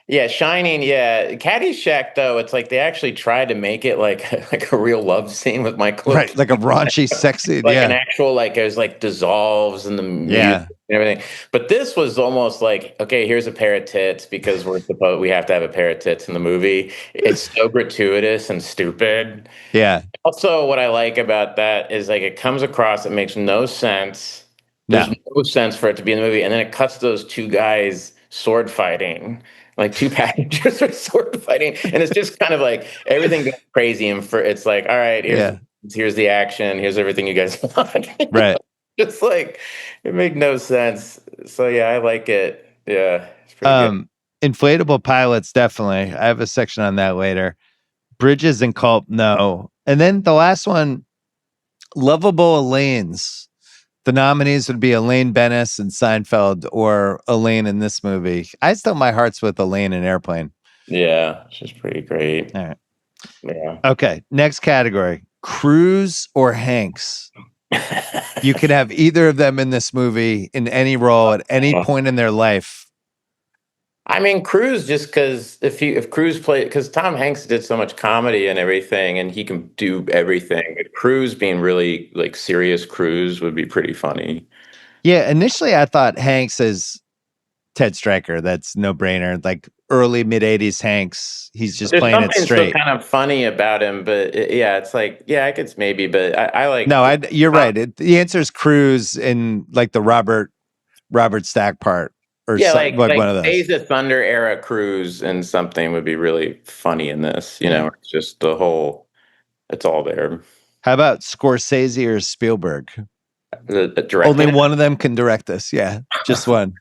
Yeah, Shining. Yeah, Caddyshack. Though it's like they actually tried to make it like like a real love scene with Michael. Right, like a raunchy sex scene. Like Yeah. an actual like there's like dissolves and the music Yeah. and everything. But this was almost like, okay, here's a pair of tits because we have to have a pair of tits in the movie. It's so gratuitous and stupid. Yeah. Also, what I like about that is like it comes across, it makes no sense. There's No. no sense for it to be in the movie, and then it cuts those two guys sword fighting, like two passengers are sword fighting, and it's just kind of like everything goes crazy, and it's like, all right, here's the action, here's everything you guys want. Right. It's like it made no sense. So yeah, I like it. Yeah, it's pretty good. Inflatable pilots, definitely. I have a section on that later. Bridges and Culp, no. And then the last one, Lovable Elaine's. The nominees would be Elaine Bennis in Seinfeld or Elaine in this movie. I still, my heart's with Elaine in Airplane. Yeah, she's pretty great. All right. Yeah. Okay. Next category, Cruise or Hanks. You could have either of them in this movie in any role at any point in their life. I mean, Cruise, just because if Cruise played, because Tom Hanks did so much comedy and everything, and he can do everything. But Cruise being really like serious Cruise would be pretty funny. Yeah, initially I thought Hanks as Ted Stryker. That's no brainer. Like early mid '80s Hanks, he's just There's playing it something straight. so kind of funny about him, but yeah, it's like, yeah, I guess maybe, but I like. No, you're right. The answer is Cruise in like the Robert Stack part. Or Yeah, like like one of those. Days of Thunder era Cruise and something would be really funny in this. It's just it's all there. How about Scorsese or Spielberg? The director. Only one of them can direct this. Yeah, just one.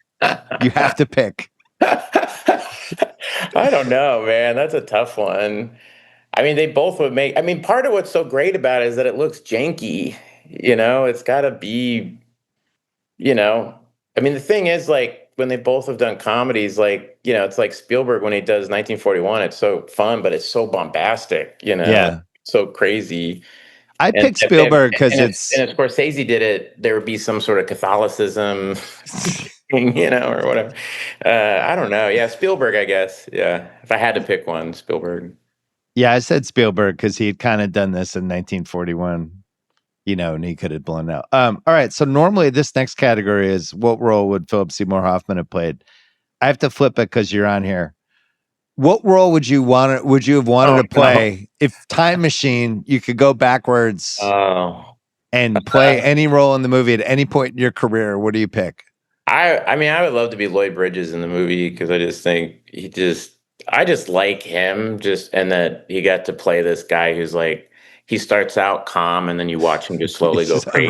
You have to pick. I don't know, man. That's a tough one. I mean, they both would make. I mean, part of what's so great about it is that it looks janky. It's got to be. I mean, the thing is, like, when they both have done comedies, like, it's like Spielberg when he does 1941. It's so fun, but it's so bombastic. Yeah, so crazy. I picked Spielberg because it's. And if Scorsese did it, there would be some sort of Catholicism, or whatever. I don't know. Yeah, Spielberg, I guess. Yeah, if I had to pick one, Spielberg. Yeah, I said Spielberg because he had kind of done this in 1941. And he could have blown out. All right. So normally this next category is what role would Philip Seymour Hoffman have played? I have to flip it because you're on here. What role would you have wanted to play if Time Machine, you could go backwards and play any role in the movie at any point in your career? What do you pick? I mean, I would love to be Lloyd Bridges in the movie because I just think I just like him and that he got to play this guy who's like, he starts out calm and then you watch him just slowly go crazy.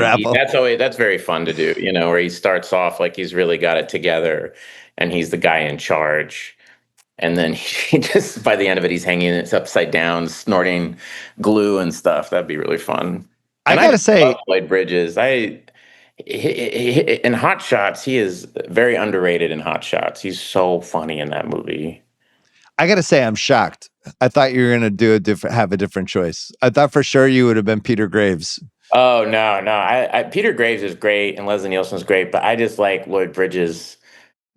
That's very fun to do, where he starts off like he's really got it together and he's the guy in charge. And then he just, by the end of it, he's hanging it upside down, snorting glue and stuff. That'd be really fun. I gotta say, Lloyd Bridges, in Hot Shots, he is very underrated in Hot Shots. He's so funny in that movie. I gotta say, I'm shocked. I thought you were gonna have a different choice. I thought for sure you would have been Peter Graves. Oh no. I Peter Graves is great and Leslie Nielsen's great, but I just like Lloyd Bridges.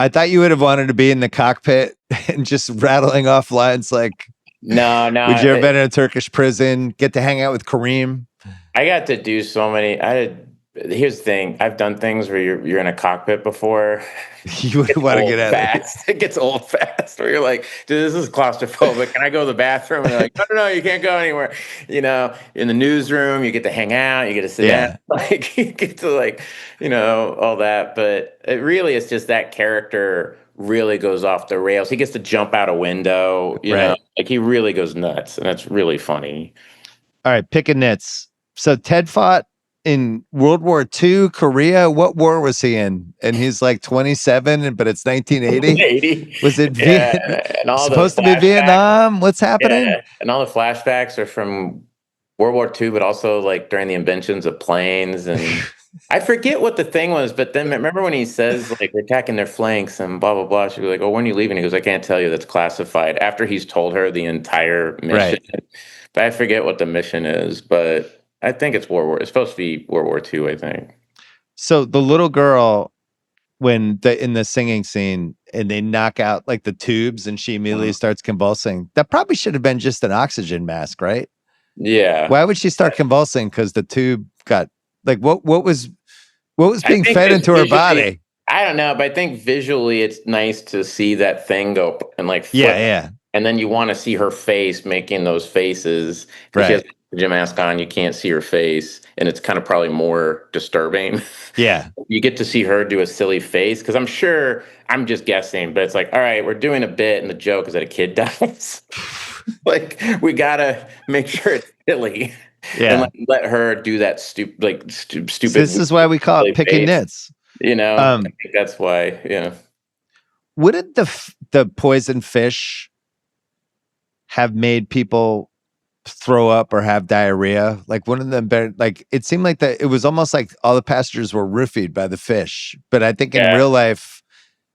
I thought you would have wanted to be in the cockpit and just rattling off lines like, No. would you have been in a Turkish prison? Get to hang out with Kareem? I got to do so many. Here's the thing. I've done things where you're in a cockpit before. You would want to get out fast. It gets old fast. Where you're like, dude, this is claustrophobic. Can I go to the bathroom? And they're like, no, you can't go anywhere. You know, in the newsroom, you get to hang out. You get to sit down. Like you get to all that. But it really is just that character really goes off the rails. He gets to jump out a window. You know, like he really goes nuts, and that's really funny. All right, picking nits. So Ted fought in World War II, Korea. What war was he in? And he's like 27, but it's 1980. Was it supposed to be Vietnam? What's happening? Yeah. And all the flashbacks are from World War II, but also like during the inventions of planes. And I forget what the thing was, but then remember when he says like they're attacking their flanks and blah, blah, blah. She'd be like, oh, when are you leaving? He goes, I can't tell you. That's classified. After he's told her the entire mission. Right. But I forget what the mission is, but I think it's It's supposed to be World War II, I think. So the little girl, in the singing scene, and they knock out like the tubes, and she immediately starts convulsing. That probably should have been just an oxygen mask, right? Yeah. Why would she start convulsing? Because the tube got like what was being fed into her body? I don't know, but I think visually it's nice to see that thing go and like flip. Yeah. And then you want to see her face making those faces. Right. She has the mask on, you can't see her face, and it's kind of probably more disturbing. Yeah. You get to see her do a silly face, because I'm just guessing, but it's like, all right, we're doing a bit, and the joke is that a kid dies. Like, we gotta make sure it's silly. Yeah. And let her do that stupid. So this is why we call it picking nits. You know, I think that's why. Yeah. Wouldn't the poison fish have made people throw up or have diarrhea? Like one of them, like it seemed like that. It was almost like all the passengers were roofied by the fish. But I think in real life,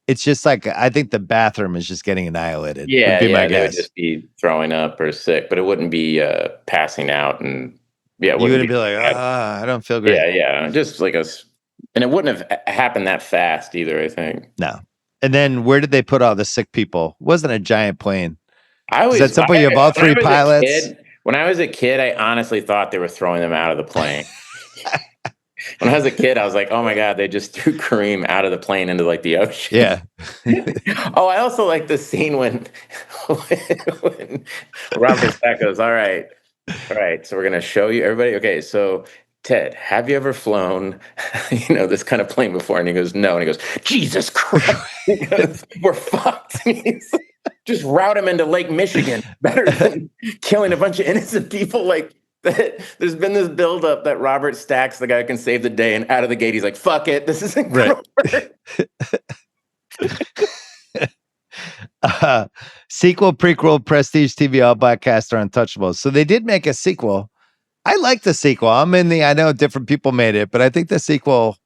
it's just like I think the bathroom is just getting annihilated. Yeah, they would just be throwing up or sick, but it wouldn't be passing out, and you wouldn't be like, I don't feel great. Yeah, just like and it wouldn't have happened that fast either, I think. No. And then where did they put all the sick people? It wasn't a giant plane. Is that simple? You have all three pilots. When I was a kid, I honestly thought they were throwing them out of the plane. When I was a kid, I was like, oh my God, they just threw Kareem out of the plane into like the ocean. Yeah. I also like the scene when Robert Stack goes, all right, so we're going to show you everybody. Okay, so Ted, have you ever flown, this kind of plane before? And he goes, no. And he goes, Jesus Christ. He goes, we're fucked. Just route him into Lake Michigan. Better than killing a bunch of innocent people. Like, there's been this buildup that Robert Stack's the guy who can save the day, and out of the gate, he's like, fuck it. This isn't right. Sequel, prequel, prestige TV, all black cast, or Untouchables. So they did make a sequel. I like the sequel. I know different people made it, but I think the sequel,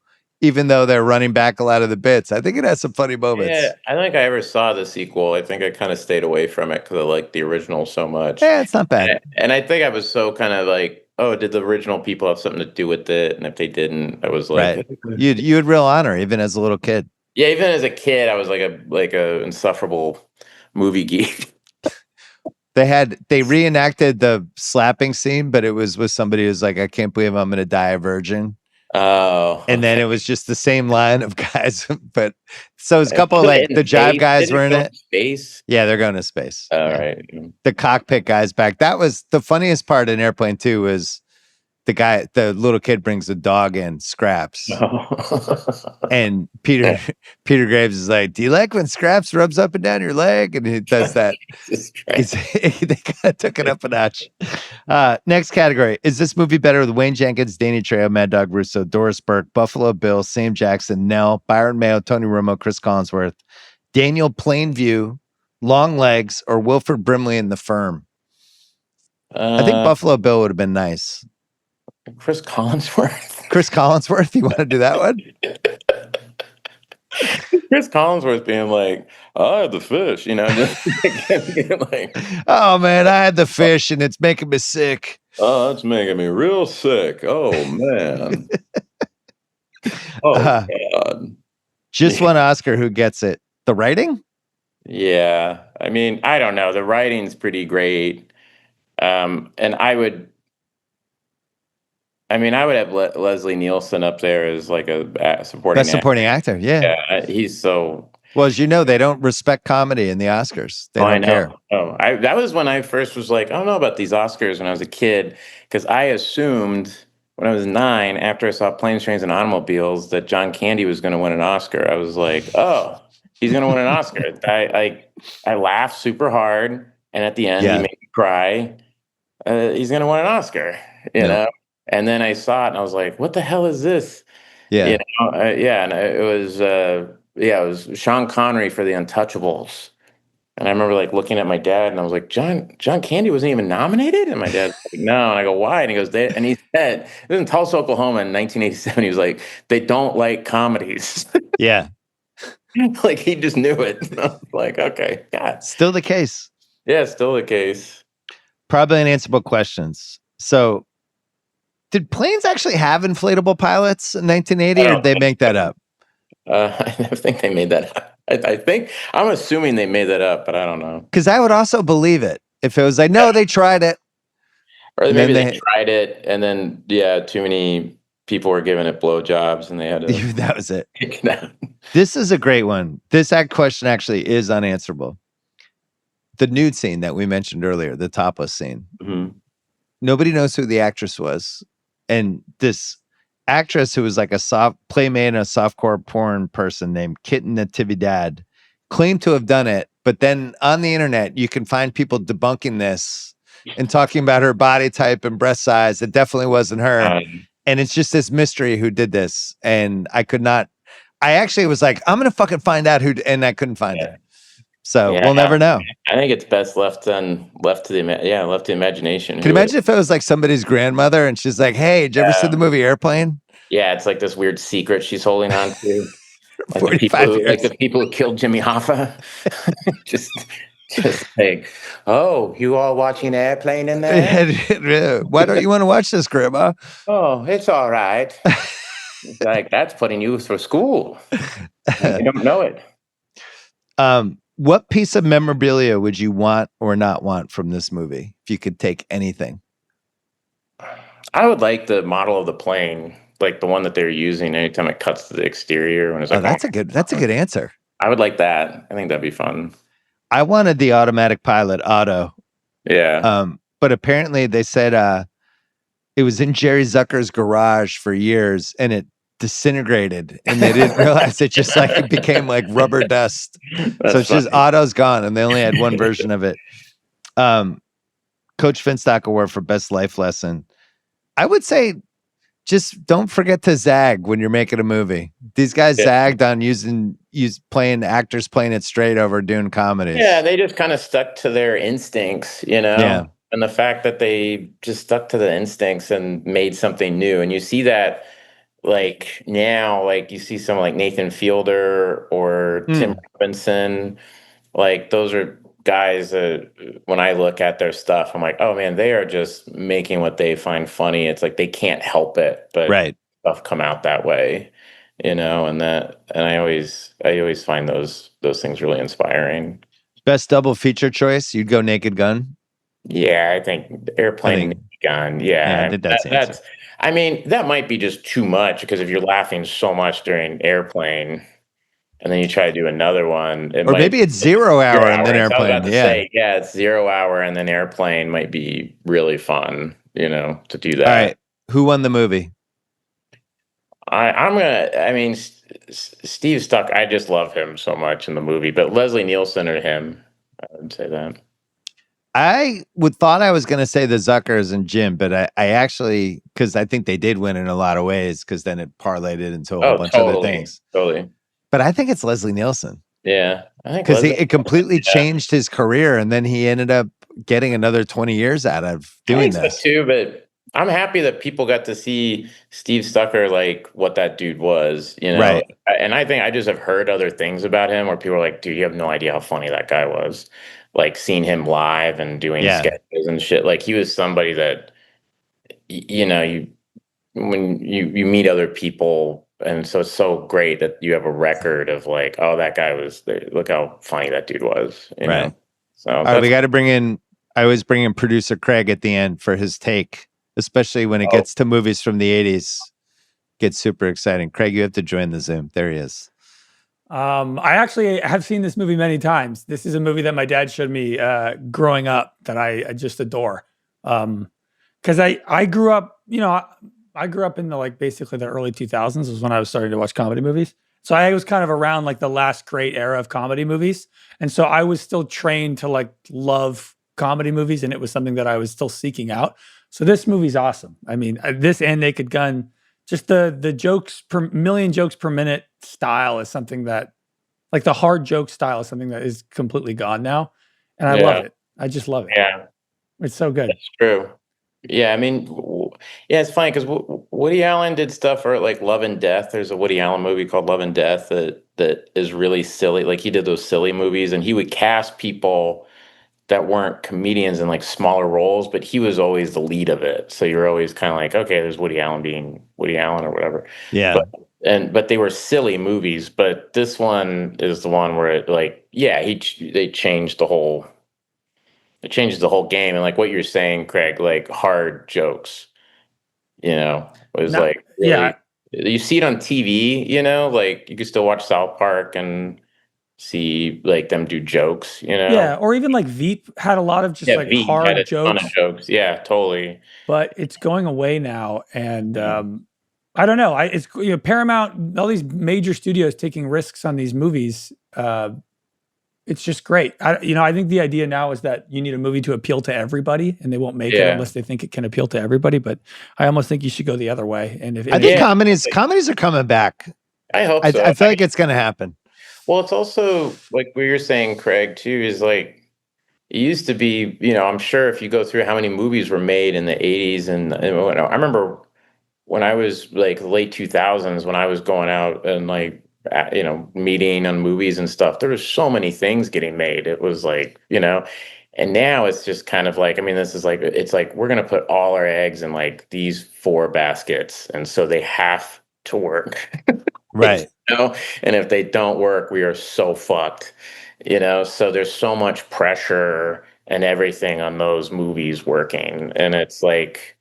even though they're running back a lot of the bits, I think it has some funny moments. Yeah, I don't think I ever saw the sequel. I think I kind of stayed away from it because I liked the original so much. Yeah, it's not bad. And I think I was so kind of like, oh, did the original people have something to do with it? And if they didn't, I was like, right. You had real honor even as a little kid. Yeah, even as a kid, I was like a insufferable movie geek. They reenacted the slapping scene, but it was with somebody who's like, I can't believe I'm going to die a virgin. Oh, and then it was just the same line of guys, but so it's a couple of like the Jive guys were in it. Space? Yeah, they're going to space. All right. The cockpit guys back. That was the funniest part in Airplane 2 was the little kid brings the dog in, Scraps. And Peter Graves is like, do you like when Scraps rubs up and down your leg? And he does that. They kind of took it up a notch. Next category. Is this movie better with Wayne Jenkins, Danny Trejo, Mad Dog Russo, Doris Burke, Buffalo Bill, Sam Jackson, Nell, Byron Mayo, Tony Romo, Chris Collinsworth, Daniel Plainview, Long Legs, or Wilford Brimley in The Firm? I think Buffalo Bill would have been nice. Chris Collinsworth. Chris Collinsworth? You want to do that one? Chris Collinsworth being like, "I had the fish," just like, Oh man, I had the fish and it's making me sick. "Oh, that's making me real sick. Oh man. Oh Uh, God." just one Oscar. Who gets it? The writing? Yeah. I mean, I don't know. The writing's pretty great. And I would have Leslie Nielsen up there as like a supporting Best actor. supporting actor. Yeah. Yeah, he's so. Well, as you know, they don't respect comedy in the Oscars. They Oh, I don't know. care. Oh, that was when I first was like, I don't know about these Oscars when I was a kid, because I assumed when I was 9, after I saw Planes, Trains, and Automobiles, that John Candy was going to win an Oscar. I was like, oh, he's going to win an Oscar. I laughed super hard, and at the end, he Yeah. made me cry. He's going to win an Oscar, you No. know? And then I saw it, and I was like, what the hell is this? Yeah. Yeah, and it was Sean Connery for The Untouchables. And I remember like looking at my dad and I was like, John Candy wasn't even nominated? And my dad's like, no. And I go, why? And he goes, and he said, it was in Tulsa, Oklahoma in 1987. He was like, they don't like comedies. Yeah. Like he just knew it. And I was like, okay, God. Still the case. Yeah, still the case. Probably unanswerable questions. So, did planes actually have inflatable pilots in 1980, or did they make that up? I think they made that up. I'm assuming they made that up, but I don't know. Because I would also believe it if it was like, no, they tried it. Or maybe they tried it and then, too many people were giving it blowjobs and they had to. That was it. Take it out. This is a great one. This question actually is unanswerable. The nude scene that we mentioned earlier, the topless scene. Mm-hmm. Nobody knows who the actress was. And this actress who was like a playmate and a softcore porn person named Kitten Natividad claimed to have done it. But then on the internet, you can find people debunking this and talking about her body type and breast size. It definitely wasn't her. And it's just this mystery who did this. And I actually was like, I'm going to fucking find out and I couldn't find it. So we'll never know. I think it's best left to the imagination. Can you imagine if it was like somebody's grandmother and she's like, hey, did you ever see the movie Airplane? Yeah, it's like this weird secret she's holding on to. 45 years. Like the people who killed Jimmy Hoffa. just like, oh, you all watching Airplane in there? Why don't you want to watch this, Grandma? Oh, it's all right. It's like, that's putting you through school. You don't know it. What piece of memorabilia would you want or not want from this movie if you could take anything? I would like the model of the plane, like the one that they're using anytime it cuts to the exterior. When it's like, that's a good answer. I would like that. I think that'd be fun. I wanted the automatic pilot, Otto. Yeah. But apparently they said it was in Jerry Zucker's garage for years and it disintegrated and they didn't realize it just like it became like rubber dust. So it's just Otto's gone and they only had one version of it. Coach Finstock Award for best life lesson. I would say just don't forget to zag when you're making a movie. These guys zagged on playing actors playing it straight over doing comedies. Yeah, they just kind of stuck to their instincts, Yeah. And the fact that they just stuck to the instincts and made something new. And you see that like now, like you see someone like Nathan Fielder or Tim Robinson, like those are guys that when I look at their stuff, I'm like, oh man, they are just making what they find funny. It's like they can't help it, but stuff come out that way, and I always find those things really inspiring. Best double feature choice, you'd go Naked Gun. Yeah, I think Airplane and Naked Gun. Yeah, that's. I mean, that might be just too much because if you're laughing so much during Airplane, and then you try to do another one, maybe it's 0 hour and then Airplane. It's 0 hour and then Airplane might be really fun, to do that. All right, who won the movie? Steve Stuck. I just love him so much in the movie, but Leslie Nielsen or him, I would say that. I thought I was going to say the Zuckers and Jim, but I actually, because I think they did win in a lot of ways, because then it parlayed it into a whole bunch of other things. Totally. But I think it's Leslie Nielsen. Yeah. I think because it completely changed his career, and then he ended up getting another 20 years out of doing this. So too, but I'm happy that people got to see Steve Stucker, like what that dude was, you know. Right. And I think I just have heard other things about him where people are like, dude, you have no idea how funny that guy was. Like seeing him live and doing Yeah. sketches and shit. Like he was somebody that you know, when you meet other people, and so it's so great that you have a record of like, oh, that guy was look how funny that dude was, you Right. know. So All right, we got to bring in. I always bring in producer Craig at the end for his take, especially when it gets to movies from the 80s. Gets super exciting. Craig, you have to join the Zoom. There he is. I actually have seen this movie many times. This is a movie that my dad showed me growing up that I just adore. Because I grew up, you know, I grew up in the like basically the early 2000s was when I was starting to watch comedy movies. So I was kind of around like the last great era of comedy movies. And so I was still trained to like love comedy movies, and it was something that I was still seeking out. So this movie's awesome. I mean, this and Naked Gun, just the jokes per million jokes per minute style is something that, like the hard joke style is something that is completely gone now. And I love it. I just love it. Yeah, It's so good. that's true. Yeah, I mean, yeah, it's funny because Woody Allen did stuff for like Love and Death. There's a Woody Allen movie called Love and Death that is really silly. Like he did those silly movies, and he would cast people that weren't comedians in like smaller roles, but he was always the lead of it. So you're always kind of like, okay, there's Woody Allen being Woody Allen or whatever. Yeah. But they were silly movies. But this one is the one where it like, yeah, they changed the whole. It changes the whole game, and like what you're saying, Craig, like hard jokes, you know, was No, like really, yeah. you see it on TV, you know, like you can still watch South Park and see like them do jokes, you know. Yeah, or even like Veep had a lot of just like Veep had hard a ton of jokes, jokes. Yeah, totally. but it's going away now. And I don't know. It's Paramount, all these major studios taking risks on these movies. It's just great. I think the idea now is that you need a movie to appeal to everybody, and they won't make it unless they think it can appeal to everybody. But I almost think you should go the other way. And I think comedies are coming back. I hope so. I feel like it's going to happen. Well, it's also like what you're saying, Craig, too, is like it used to be, you know, I'm sure if you go through how many movies were made in the 80s and I remember when I was like late 2000s, when I was going out and like, you know, meeting on movies and stuff, there was so many things getting made. It was like, you know, and now it's just kind of like, I mean, this is like, it's like, we're going to put all our eggs in like these 4 baskets. And so they have to work. Right. You know? And if they don't work, we are so fucked, you know? So there's so much pressure and everything on those movies working. And it's like,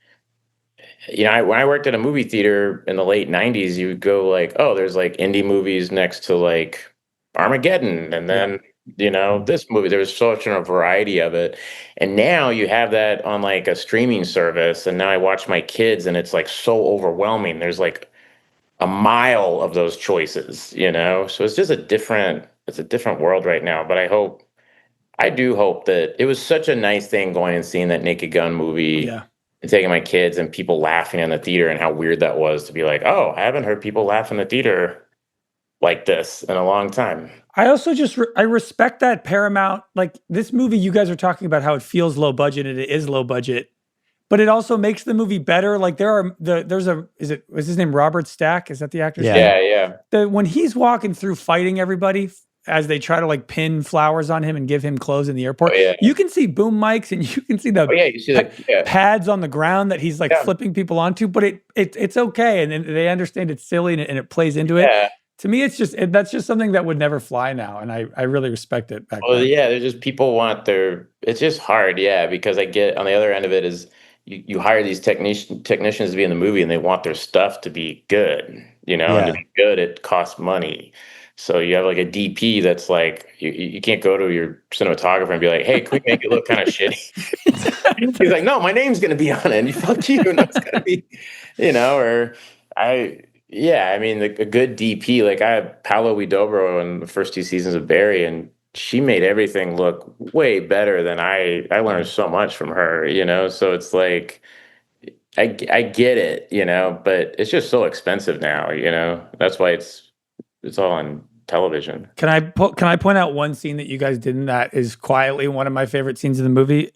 you know, when I worked at a movie theater in the late 90s, you would go like, oh, there's like indie movies next to like Armageddon. And then, you know, this movie, there was such a variety of it. And now you have that on like a streaming service. And now I watch my kids and it's like so overwhelming. There's like a mile of those choices, you know? So it's just a different world right now. But I do hope that it was such a nice thing going and seeing that Naked Gun movie. Yeah. And taking my kids and people laughing in the theater and how weird that was to be like, oh, I haven't heard people laugh in the theater like this in a long time. I also just I respect that Paramount, like this movie, you guys are talking about how it feels low budget and it is low budget, but it also makes the movie better. Like was his name Robert Stack? Is that the actor's name? Yeah. When he's walking through fighting everybody as they try to like pin flowers on him and give him clothes in the airport, you can see boom mics and you can see the pads on the ground that he's like flipping people onto, but it's okay. And they understand it's silly and it plays into it. To me, that's just something that would never fly now. And I really respect it. There's just people it's just hard. Yeah. Because I get on the other end of it is you hire these technicians to be in the movie and they want their stuff to be good, you know, and to be good, it costs money. So you have like a DP that's like, you can't go to your cinematographer and be like, hey, can we make it look kind of shitty? He's like, no, my name's going to be on it. And fuck you. And it's going to be, you know, I mean, a good DP, like I have Paolo Widobro in the first 2 seasons of Barry, and she made everything look way better than I learned so much from her, you know? So it's like, I get it, you know, but it's just so expensive now, you know? That's why it's all on television. Can I point out one scene that you guys did in that is quietly one of my favorite scenes in the movie?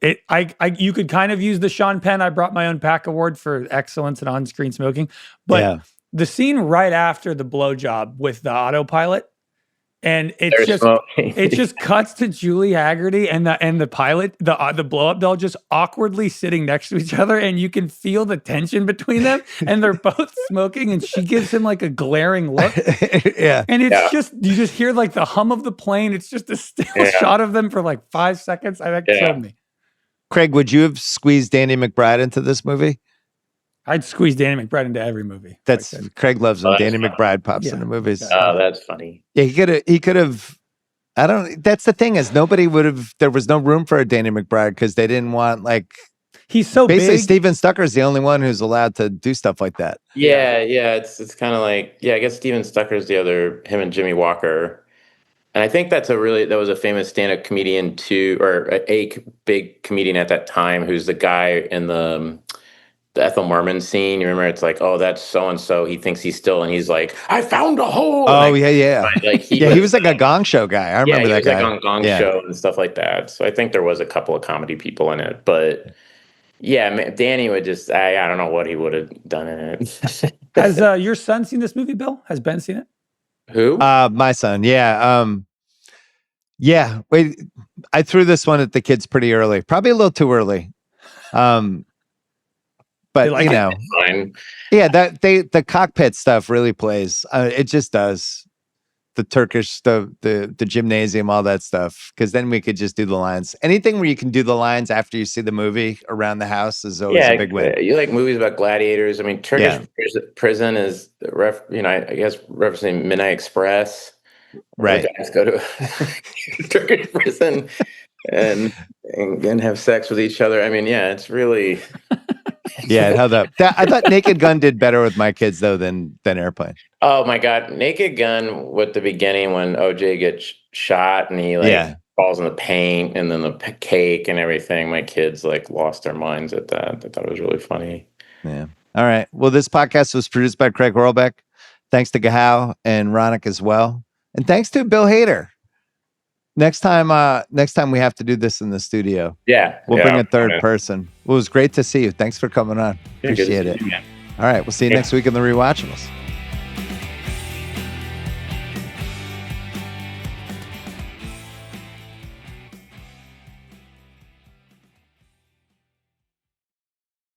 You could kind of use the Sean Penn "I brought my own pack" award for excellence in on-screen smoking, but the scene right after the blowjob with the autopilot, and it just cuts to Julie Hagerty and the pilot, the blow up doll, just awkwardly sitting next to each other, and you can feel the tension between them, and they're both smoking, and she gives him like a glaring look. And it's just, you just hear like the hum of the plane. It's just a still shot of them for like 5 seconds. That killed me. Craig, would you have squeezed Danny McBride into this movie? I'd squeeze Danny McBride into every movie. That's Craig loves when Danny McBride pops into movies. Oh, that's funny. Yeah, he could have. I don't. That's the thing, is nobody would have. There was no room for a Danny McBride because they didn't want, like. He's so basically big. Steven Stucker's the only one who's allowed to do stuff like that. Yeah. It's kind of like, I guess Steven Stucker's the other, him and Jimmy Walker. And I think that was a famous stand-up comedian too, or a big comedian at that time, who's the guy in the Ethel Merman scene. You remember, it's like, oh, that's so-and-so. He thinks he's still, and he's like, I found a hole. Oh, yeah. Like he was like a Gong Show guy. I remember that guy. Like on Gong Show and stuff like that. So I think there was a couple of comedy people in it, but Danny would just, I don't know what he would have done in it. Has your son seen this movie, Bill? Has Ben seen it? Who? My son. Yeah. Wait, I threw this one at the kids pretty early, probably a little too early. But like fine. Yeah, the cockpit stuff really plays. It just does. The Turkish, the gymnasium, all that stuff. Because then we could just do the lines. Anything where you can do the lines after you see the movie around the house is always a big win. You like movies about gladiators? I mean, Turkish prison is I guess referencing Midnight Express. Right. Guys go to Turkish prison and have sex with each other. I mean, it's really. Yeah, it held up. I thought Naked Gun did better with my kids though than Airplane. Oh my God, Naked Gun with the beginning when OJ gets shot and he falls in the paint, and then the cake and everything. My kids lost their minds at that. I thought it was really funny. Yeah. All right. Well, this podcast was produced by Craig Horlbeck. Thanks to Gahau and Ronick as well, and thanks to Bill Hader. Next time we have to do this in the studio. We'll bring a third person. Well, it was great to see you. Thanks for coming on. Appreciate it. All right. We'll see you next week in the Rewatchables.